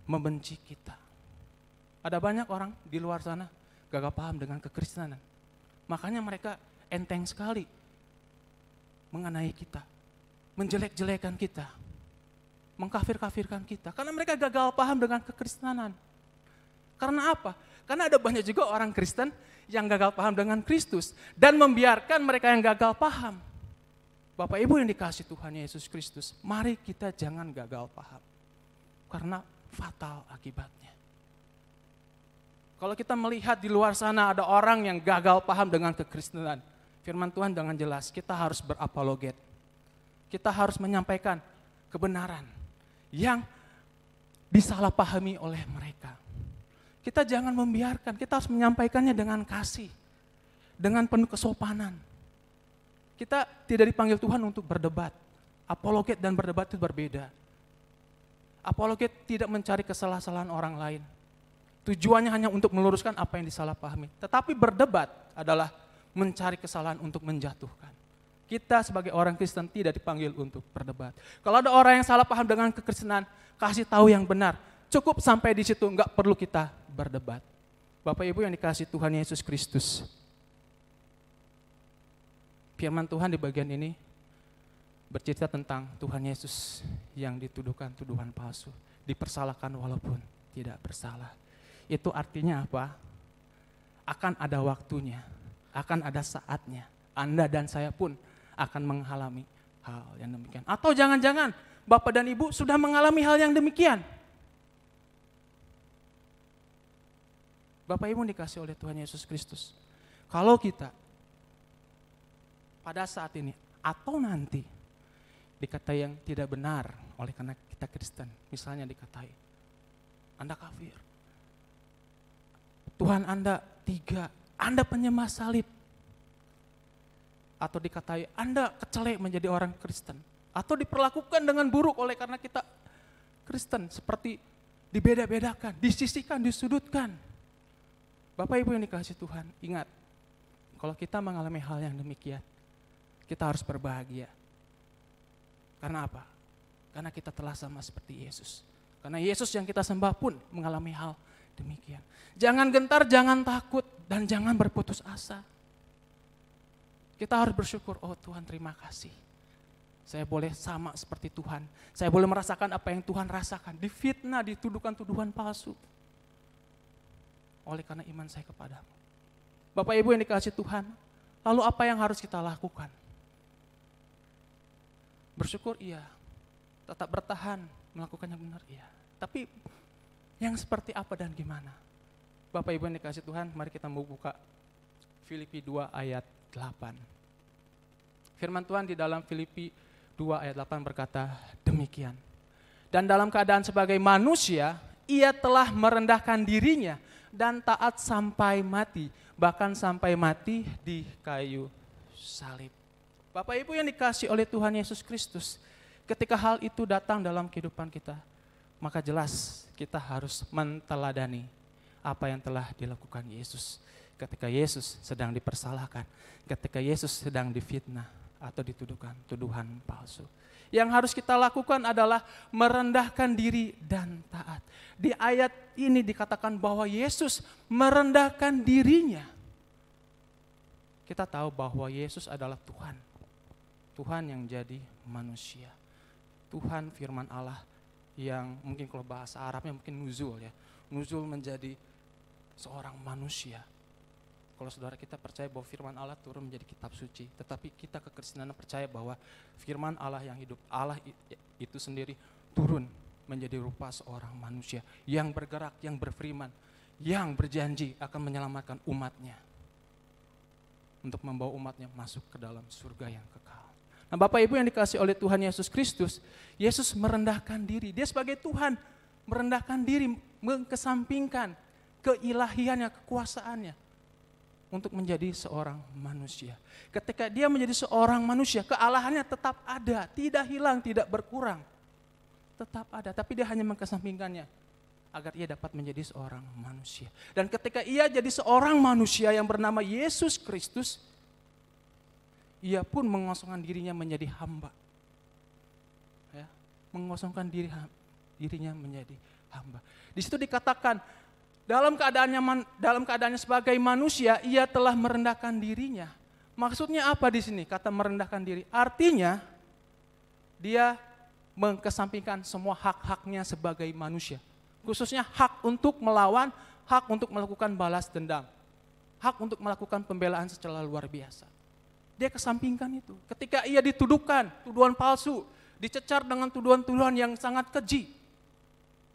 membenci kita. Ada banyak orang di luar sana gagal paham dengan kekristenan. Makanya mereka enteng sekali mengenai kita, menjelek-jelekan kita, mengkafir-kafirkan kita. Karena mereka gagal paham dengan kekristenan. Karena apa? Karena ada banyak juga orang Kristen yang gagal paham dengan Kristus dan membiarkan mereka yang gagal paham. Bapak Ibu yang dikasih Tuhan Yesus Kristus, mari kita jangan gagal paham. Karena fatal akibatnya. Kalau kita melihat di luar sana ada orang yang gagal paham dengan kekristenan, firman Tuhan dengan jelas, kita harus berapologet. Kita harus menyampaikan kebenaran yang disalahpahami oleh mereka. Kita jangan membiarkan, kita harus menyampaikannya dengan kasih, dengan penuh kesopanan. Kita tidak dipanggil Tuhan untuk berdebat. Apologet dan berdebat itu berbeda. Apologet tidak mencari kesalahan orang lain. Tujuannya hanya untuk meluruskan apa yang disalahpahami. Tetapi berdebat adalah mencari kesalahan untuk menjatuhkan. Kita sebagai orang Kristen tidak dipanggil untuk berdebat. Kalau ada orang yang salah paham dengan kekristenan, kasih tahu yang benar. Cukup sampai di situ, enggak perlu kita berdebat. Bapak Ibu yang dikasih Tuhan Yesus Kristus. Firman Tuhan di bagian ini bercerita tentang Tuhan Yesus yang dituduhkan tuduhan palsu, dipersalahkan walaupun tidak bersalah. Itu artinya apa? Akan ada waktunya, akan ada saatnya. Anda dan saya pun akan mengalami hal yang demikian. Atau jangan-jangan Bapak dan Ibu sudah mengalami hal yang demikian. Bapak Ibu dikasih oleh Tuhan Yesus Kristus. Kalau kita pada saat ini atau nanti dikatai yang tidak benar oleh karena kita Kristen, misalnya dikatai Anda kafir, Tuhan Anda tiga, Anda penyembah salib, atau dikatai Anda kecelek menjadi orang Kristen, atau diperlakukan dengan buruk oleh karena kita Kristen, seperti dibeda-bedakan, disisihkan, disudutkan. Bapak Ibu yang dikasih Tuhan, ingat, kalau kita mengalami hal yang demikian, kita harus berbahagia. Karena apa? Karena kita telah sama seperti Yesus. Karena Yesus yang kita sembah pun mengalami hal demikian. Jangan gentar, jangan takut, dan jangan berputus asa. Kita harus bersyukur, oh Tuhan terima kasih. Saya boleh sama seperti Tuhan. Saya boleh merasakan apa yang Tuhan rasakan. Difitnah, dituduhkan tuduhan palsu. Oleh karena iman saya kepadamu. Bapak Ibu yang dikasih Tuhan, lalu apa yang harus kita lakukan? Bersyukur iya, tetap bertahan, melakukan yang benar iya. Tapi yang seperti apa dan gimana? Bapak Ibu yang dikasih Tuhan, mari kita mau buka Filipi 2 ayat 8. Firman Tuhan di dalam Filipi 2 ayat 8 berkata demikian. Dan dalam keadaan sebagai manusia, ia telah merendahkan dirinya dan taat sampai mati, bahkan sampai mati di kayu salib. Bapak Ibu yang dikasih oleh Tuhan Yesus Kristus, ketika hal itu datang dalam kehidupan kita, maka jelas kita harus menteladani apa yang telah dilakukan Yesus. Ketika Yesus sedang dipersalahkan, ketika Yesus sedang difitnah atau dituduhkan tuduhan palsu. Yang harus kita lakukan adalah merendahkan diri dan taat. Di ayat ini dikatakan bahwa Yesus merendahkan dirinya. Kita tahu bahwa Yesus adalah Tuhan. Tuhan yang jadi manusia. Tuhan, firman Allah yang mungkin kalau bahasa Arabnya mungkin nuzul ya. Nuzul menjadi seorang manusia. Kalau saudara kita percaya bahwa firman Allah turun menjadi kitab suci, tetapi kita kekristenan percaya bahwa firman Allah yang hidup, Allah itu sendiri turun menjadi rupa seorang manusia yang bergerak, yang berfirman, yang berjanji akan menyelamatkan umatnya, untuk membawa umatnya masuk ke dalam surga yang kekal. Nah, Bapak Ibu yang dikasihi oleh Tuhan Yesus Kristus, Yesus merendahkan diri. Dia sebagai Tuhan merendahkan diri, mengesampingkan keilahiannya, kekuasaannya untuk menjadi seorang manusia. Ketika dia menjadi seorang manusia, kealahannya tetap ada, tidak hilang, tidak berkurang. Tetap ada, tapi dia hanya mengesampingkannya agar ia dapat menjadi seorang manusia. Dan ketika ia jadi seorang manusia yang bernama Yesus Kristus, ia pun mengosongkan dirinya menjadi hamba. Ya, mengosongkan dirinya menjadi hamba. Di situ dikatakan dalam keadaannya sebagai manusia, ia telah merendahkan dirinya. Maksudnya apa di sini? Kata merendahkan diri. Artinya dia mengesampingkan semua hak-haknya sebagai manusia. Khususnya hak untuk melawan, hak untuk melakukan balas dendam, hak untuk melakukan pembelaan secara luar biasa. Dia kesampingkan itu. Ketika ia dituduhkan, tuduhan palsu, dicecar dengan tuduhan-tuduhan yang sangat keji,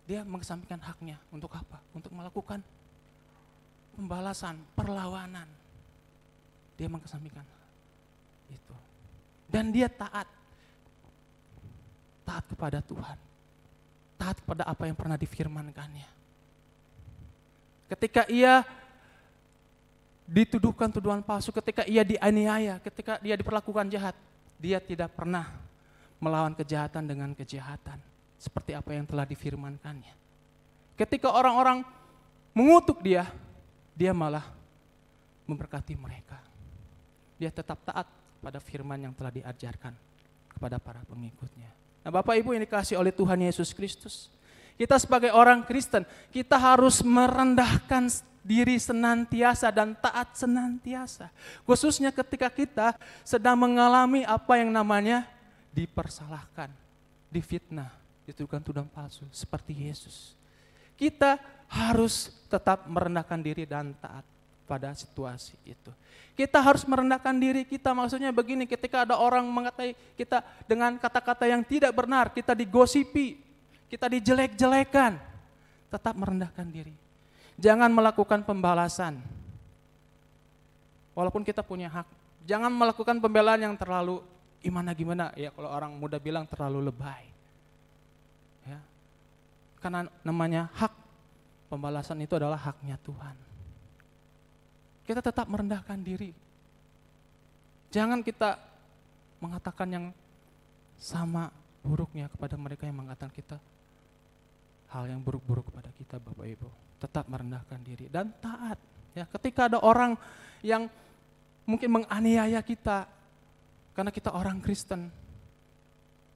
dia mengesampingkan haknya. Untuk apa? Untuk melakukan pembalasan, perlawanan. Dia mengesampingkan itu. Dan dia taat kepada Tuhan. Taat kepada apa yang pernah difirmankannya. Ketika ia dituduhkan tuduhan palsu, ketika ia dianiaya, ketika dia diperlakukan jahat, dia tidak pernah melawan kejahatan dengan kejahatan. Seperti apa yang telah difirmankannya. Ketika orang-orang mengutuk dia malah memberkati mereka. Dia tetap taat pada firman yang telah diajarkan kepada para pengikutnya. Nah, Bapak Ibu yang dikasihi oleh Tuhan Yesus Kristus, kita sebagai orang Kristen, kita harus merendahkan diri senantiasa dan taat senantiasa. Khususnya ketika kita sedang mengalami apa yang namanya dipersalahkan, difitnah, dituduhkan tuduhan palsu seperti Yesus. Kita harus tetap merendahkan diri dan taat pada situasi itu. Kita harus merendahkan diri kita, maksudnya begini, ketika ada orang mengatai kita dengan kata-kata yang tidak benar, kita digosipi, kita dijelek-jelekan, tetap merendahkan diri. Jangan melakukan pembalasan. Walaupun kita punya hak, jangan melakukan pembelaan yang terlalu gimana, ya kalau orang muda bilang terlalu lebay. Ya. Karena namanya hak, pembalasan itu adalah haknya Tuhan. Kita tetap merendahkan diri. Jangan kita mengatakan yang sama buruknya kepada mereka yang mengatakan kita hal yang buruk-buruk kepada kita, Bapak Ibu. Tetap merendahkan diri dan taat. Ya, ketika ada orang yang mungkin menganiaya kita karena kita orang Kristen,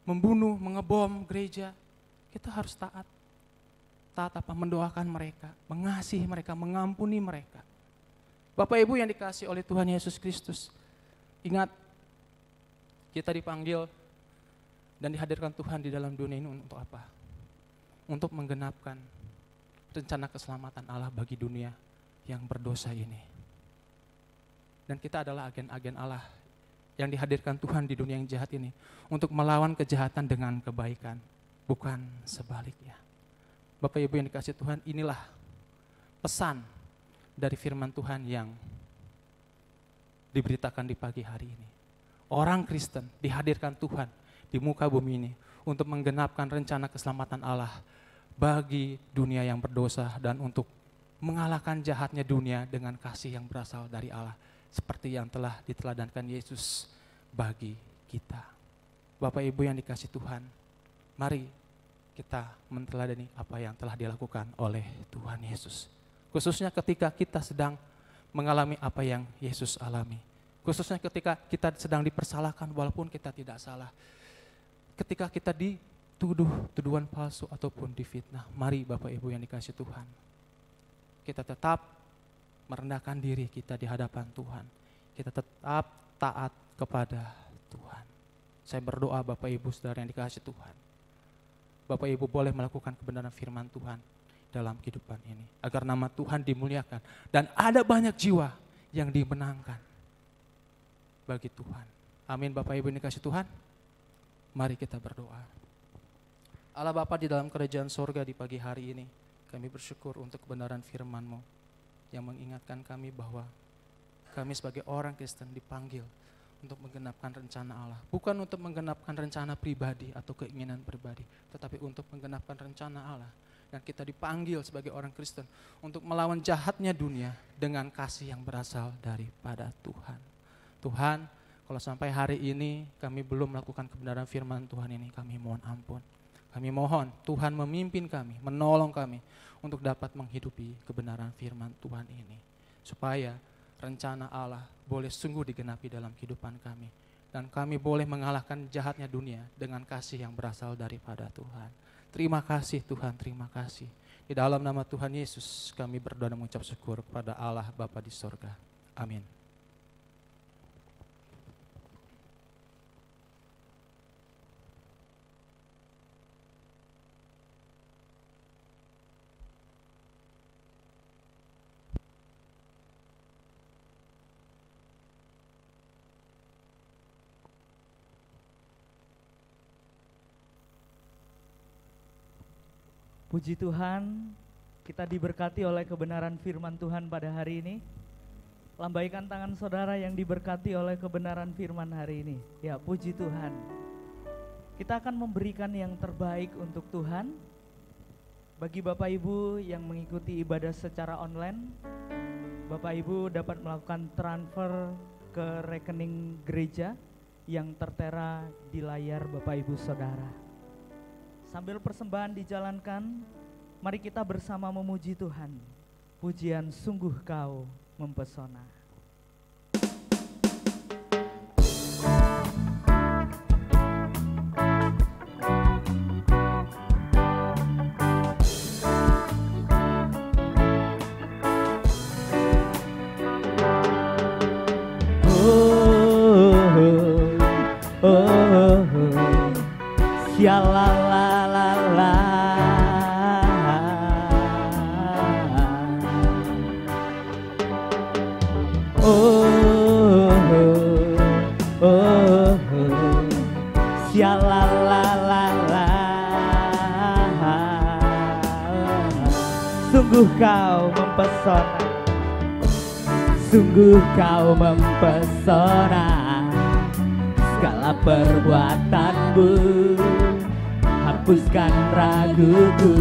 membunuh, mengebom gereja, kita harus taat. Taat apa? Mendoakan mereka, mengasihi mereka, mengampuni mereka. Bapak Ibu yang dikasihi oleh Tuhan Yesus Kristus, ingat kita dipanggil dan dihadirkan Tuhan di dalam dunia ini untuk apa? Untuk menggenapkan rencana keselamatan Allah bagi dunia yang berdosa ini. Dan kita adalah agen-agen Allah yang dihadirkan Tuhan di dunia yang jahat ini untuk melawan kejahatan dengan kebaikan, bukan sebaliknya. Bapak Ibu yang dikasihi Tuhan, inilah pesan dari firman Tuhan yang diberitakan di pagi hari ini. Orang Kristen dihadirkan Tuhan di muka bumi ini untuk menggenapkan rencana keselamatan Allah bagi dunia yang berdosa dan untuk mengalahkan jahatnya dunia dengan kasih yang berasal dari Allah seperti yang telah diteladankan Yesus bagi kita. Bapak Ibu yang dikasihi Tuhan, mari kita meneladani apa yang telah dilakukan oleh Tuhan Yesus. Khususnya ketika kita sedang mengalami apa yang Yesus alami. Khususnya ketika kita sedang dipersalahkan walaupun kita tidak salah. Ketika kita dituduh tuduhan palsu ataupun difitnah. Mari Bapak Ibu yang dikasihi Tuhan, kita tetap merendahkan diri kita di hadapan Tuhan. Kita tetap taat kepada Tuhan. Saya berdoa Bapak Ibu Saudara yang dikasihi Tuhan, Bapak Ibu boleh melakukan kebenaran firman Tuhan dalam kehidupan ini. Agar nama Tuhan dimuliakan dan ada banyak jiwa yang dimenangkan bagi Tuhan. Amin. Bapak Ibu yang dikasihi Tuhan, mari kita berdoa. Allah Bapa di dalam kerajaan sorga di pagi hari ini, kami bersyukur untuk kebenaran firman-Mu yang mengingatkan kami bahwa kami sebagai orang Kristen dipanggil untuk menggenapkan rencana Allah. Bukan untuk menggenapkan rencana pribadi atau keinginan pribadi, tetapi untuk menggenapkan rencana Allah. Dan kita dipanggil sebagai orang Kristen untuk melawan jahatnya dunia dengan kasih yang berasal daripada Tuhan. Tuhan, kalau sampai hari ini kami belum melakukan kebenaran firman Tuhan ini, kami mohon ampun. Kami mohon Tuhan memimpin kami, menolong kami untuk dapat menghidupi kebenaran firman Tuhan ini. Supaya rencana Allah boleh sungguh digenapi dalam kehidupan kami. Dan kami boleh mengalahkan jahatnya dunia dengan kasih yang berasal daripada Tuhan. Terima kasih Tuhan, terima kasih. Di dalam nama Tuhan Yesus kami berdoa dan mengucap syukur kepada Allah Bapa di sorga. Amin. Puji Tuhan, kita diberkati oleh kebenaran firman Tuhan pada hari ini. Lambaikan tangan saudara yang diberkati oleh kebenaran firman hari ini. Ya, puji Tuhan. Kita akan memberikan yang terbaik untuk Tuhan. Bagi Bapak Ibu yang mengikuti ibadah secara online, Bapak Ibu dapat melakukan transfer ke rekening gereja yang tertera di layar Bapak Ibu Saudara. Sambil persembahan dijalankan, mari kita bersama memuji Tuhan. Pujian sungguh Kau mempesona. Sungguh Kau mempesona, sungguh Kau mempesona. Segala perbuatanmu hapuskan raguku.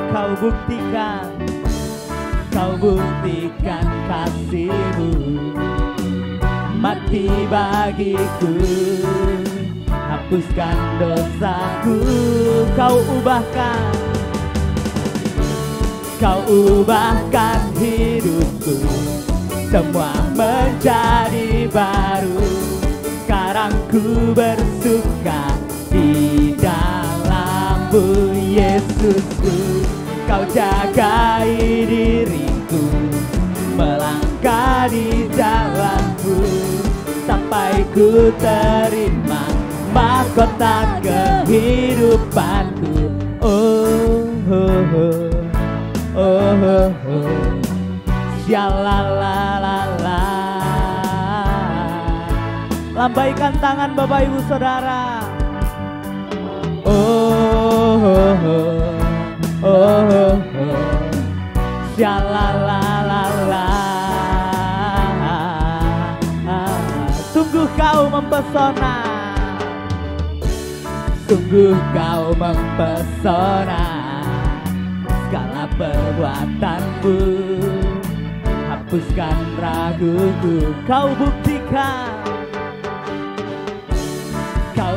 Kau buktikan kasih-Mu, mati bagiku, hapuskan dosaku. Kau ubahkan hidupku, semua menjadi baru. Sekarang ku bersuka di dalam-Mu, Yesusku. Kau jagai diriku, melangkah di jalan-Mu, sampai ku terima mahkota kehidupanku. Syalalala. Lambaikan tangan Bapak Ibu Saudara. Syalalala. Sungguh Kau mempesona, sungguh Kau mempesona. Segala perbuatanmu hapuskan raguku. Kau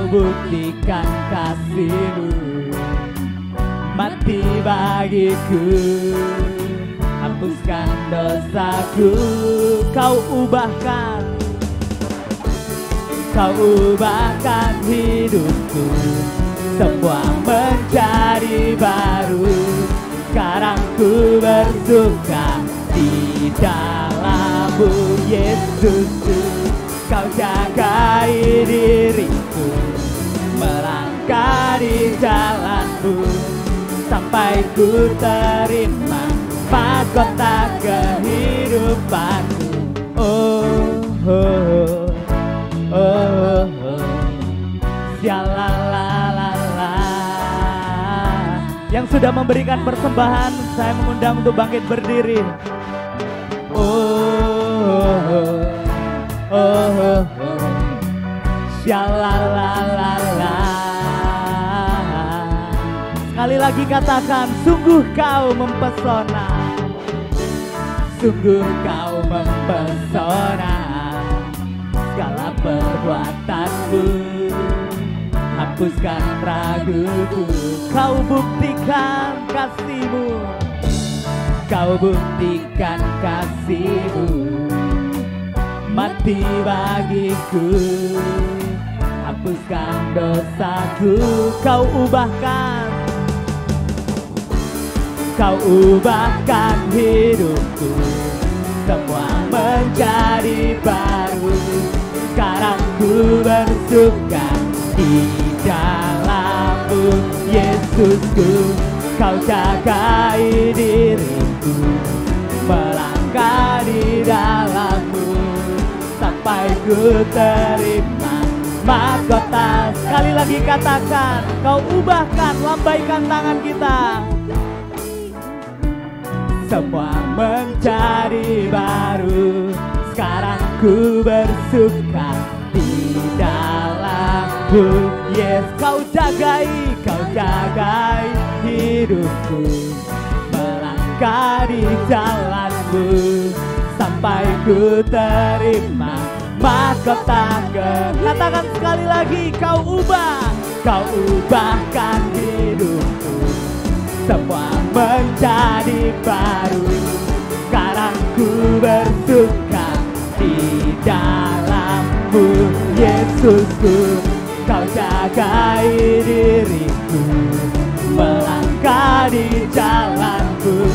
buktikan kasih-Mu, mati bagiku, hapuskan dosaku. Kau ubahkan hidupku, semua menjadi baru. Sekarang ku bersuka di dalam-Mu, Yesusku. Kau jagai diriku, melangkah di jalanmu, sampai ku terima mahkota kehidupanku. Oh, oh, oh, oh, oh. Yalalalala. Yang sudah memberikan persembahan, saya mengundang untuk bangkit berdiri. Oh, oh, oh, oh, oh. Yalalalala. Sekali lagi katakan, sungguh kau mempesona, sungguh kau mempesona. Segala perbuatanmu hapuskan raguku. Kau buktikan kasih-Mu, kau buktikan kasih-Mu, mati bagiku, hapuskan dosaku. Kau ubahkan, kau ubahkan hidupku, semua menjadi baru. Sekarang ku bersuka di dalam-Mu, Yesusku. Kau jagai diriku, melangkah di dalam-Mu, sampai ku terima mahkota. Sekali lagi katakan, kau ubahkan, lambaikan tangan kita. Semua menjadi baru. Sekarang ku bersuka di dalam-Mu, yes. Kau jagai hidupku, melangkah di jalan-Mu, sampai ku terima mahkota. Katakan sekali lagi, kau ubahkan hidupku, semua menjadi baru. Sekarang ku bersuka di dalam-Mu, Yesusku. Kau jagai diriku, melangkah di jalan-Ku,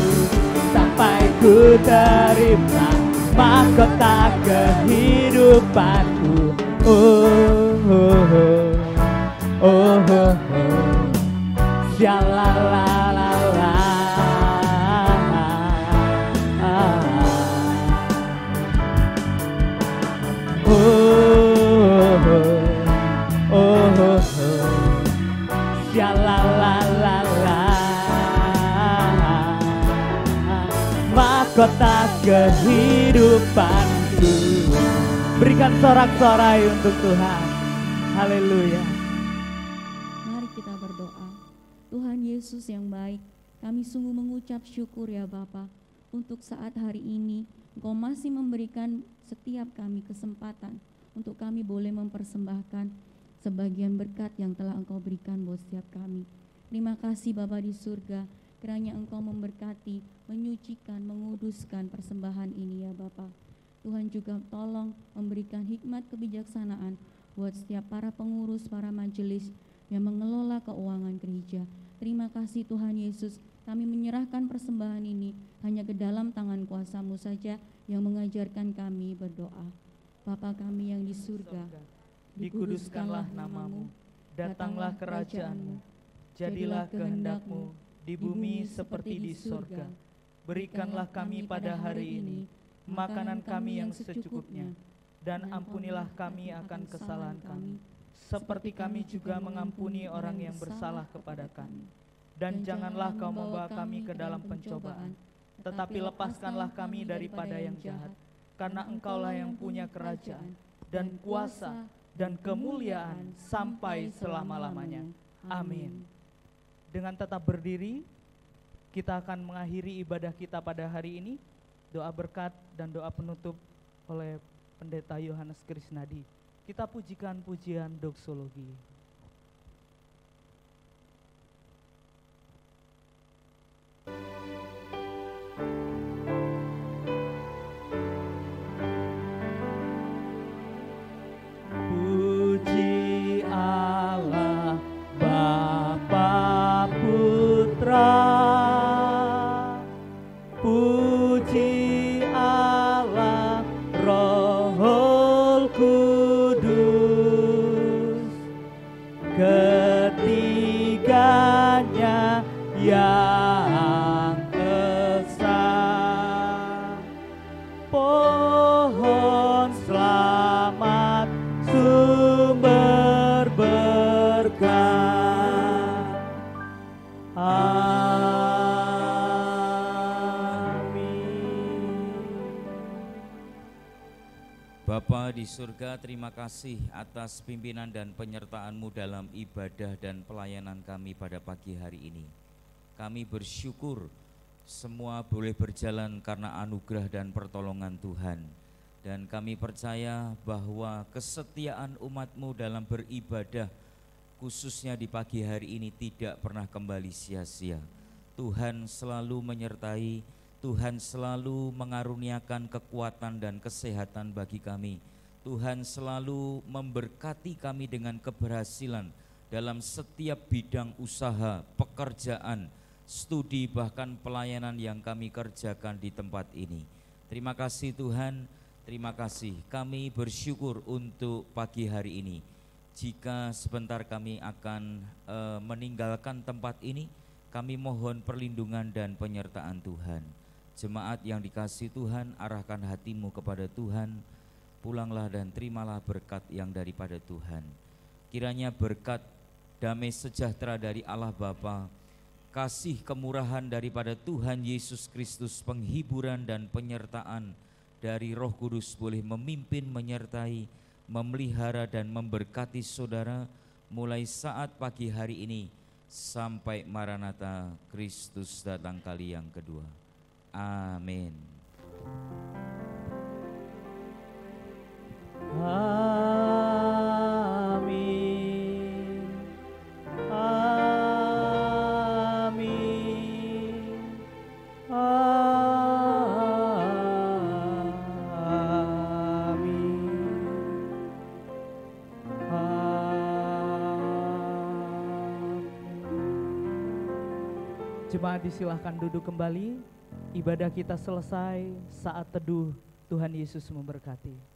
sampai ku terima mahkota kehidupanku. Oh, oh, oh, oh, oh, oh. Shalalala. Oh, oh, oh, oh. Shalalala. Mahkota kehidupanku. Berikan sorak-sorai untuk Tuhan. Haleluya. Mari kita berdoa. Tuhan Yesus yang baik, kami sungguh mengucap syukur ya Bapa, untuk saat hari ini Engkau masih memberikan setiap kami kesempatan untuk kami boleh mempersembahkan sebagian berkat yang telah Engkau berikan buat setiap kami. Terima kasih Bapa di surga, kiranya Engkau memberkati, menyucikan, menguduskan persembahan ini ya Bapa. Tuhan juga tolong memberikan hikmat kebijaksanaan buat setiap para pengurus, para majelis yang mengelola keuangan gereja. Terima kasih Tuhan Yesus, kami menyerahkan persembahan ini hanya ke dalam tangan kuasa-Mu saja yang mengajarkan kami berdoa. Bapa kami yang di surga, dikuduskanlah nama-Mu, datanglah kerajaan-Mu, jadilah kehendak-Mu di bumi seperti di surga. Berikanlah kami pada hari ini makanan kami yang secukupnya, dan ampunilah kami akan kesalahan kami, seperti kami juga mengampuni orang yang bersalah kepada kami. Dan janganlah Kau membawa kami ke dalam pencobaan, tetapi lepaskanlah kami daripada yang jahat, karena Engkaulah yang punya kerajaan, dan kuasa, dan kemuliaan sampai selama-lamanya. Amin. Dengan tetap berdiri, kita akan mengakhiri ibadah kita pada hari ini. Doa berkat dan doa penutup oleh Pendeta Yohanes Krisnadi. Kita pujikan pujian doksologi. Puji Allah Bapa Putra, puji Allah Roh Kudus, yang esa, pohon selamat sumber berkah. Bapa di surga, terima kasih atas pimpinan dan penyertaan-Mu dalam ibadah dan pelayanan kami pada pagi hari ini. Kami bersyukur semua boleh berjalan karena anugerah dan pertolongan Tuhan. Dan kami percaya bahwa kesetiaan umat-Mu dalam beribadah, khususnya di pagi hari ini, tidak pernah kembali sia-sia. Tuhan selalu menyertai, Tuhan selalu mengaruniakan kekuatan dan kesehatan bagi kami. Tuhan selalu memberkati kami dengan keberhasilan dalam setiap bidang usaha, pekerjaan, studi, bahkan pelayanan yang kami kerjakan di tempat ini. Terima kasih Tuhan, terima kasih. Kami bersyukur untuk pagi hari ini. Jika sebentar kami akan meninggalkan tempat ini, kami mohon perlindungan dan penyertaan Tuhan. Jemaat yang dikasihi Tuhan, arahkan hatimu kepada Tuhan, pulanglah dan terimalah berkat yang daripada Tuhan. Kiranya berkat damai sejahtera dari Allah Bapa, kasih kemurahan daripada Tuhan Yesus Kristus, penghiburan dan penyertaan dari Roh Kudus boleh memimpin, menyertai, memelihara dan memberkati saudara mulai saat pagi hari ini sampai Maranatha, Kristus datang kali yang kedua. Amin. Amin. Amin. Amin. Jemaat disilahkan duduk kembali. Ibadah kita selesai, saat teduh. Tuhan Yesus memberkati.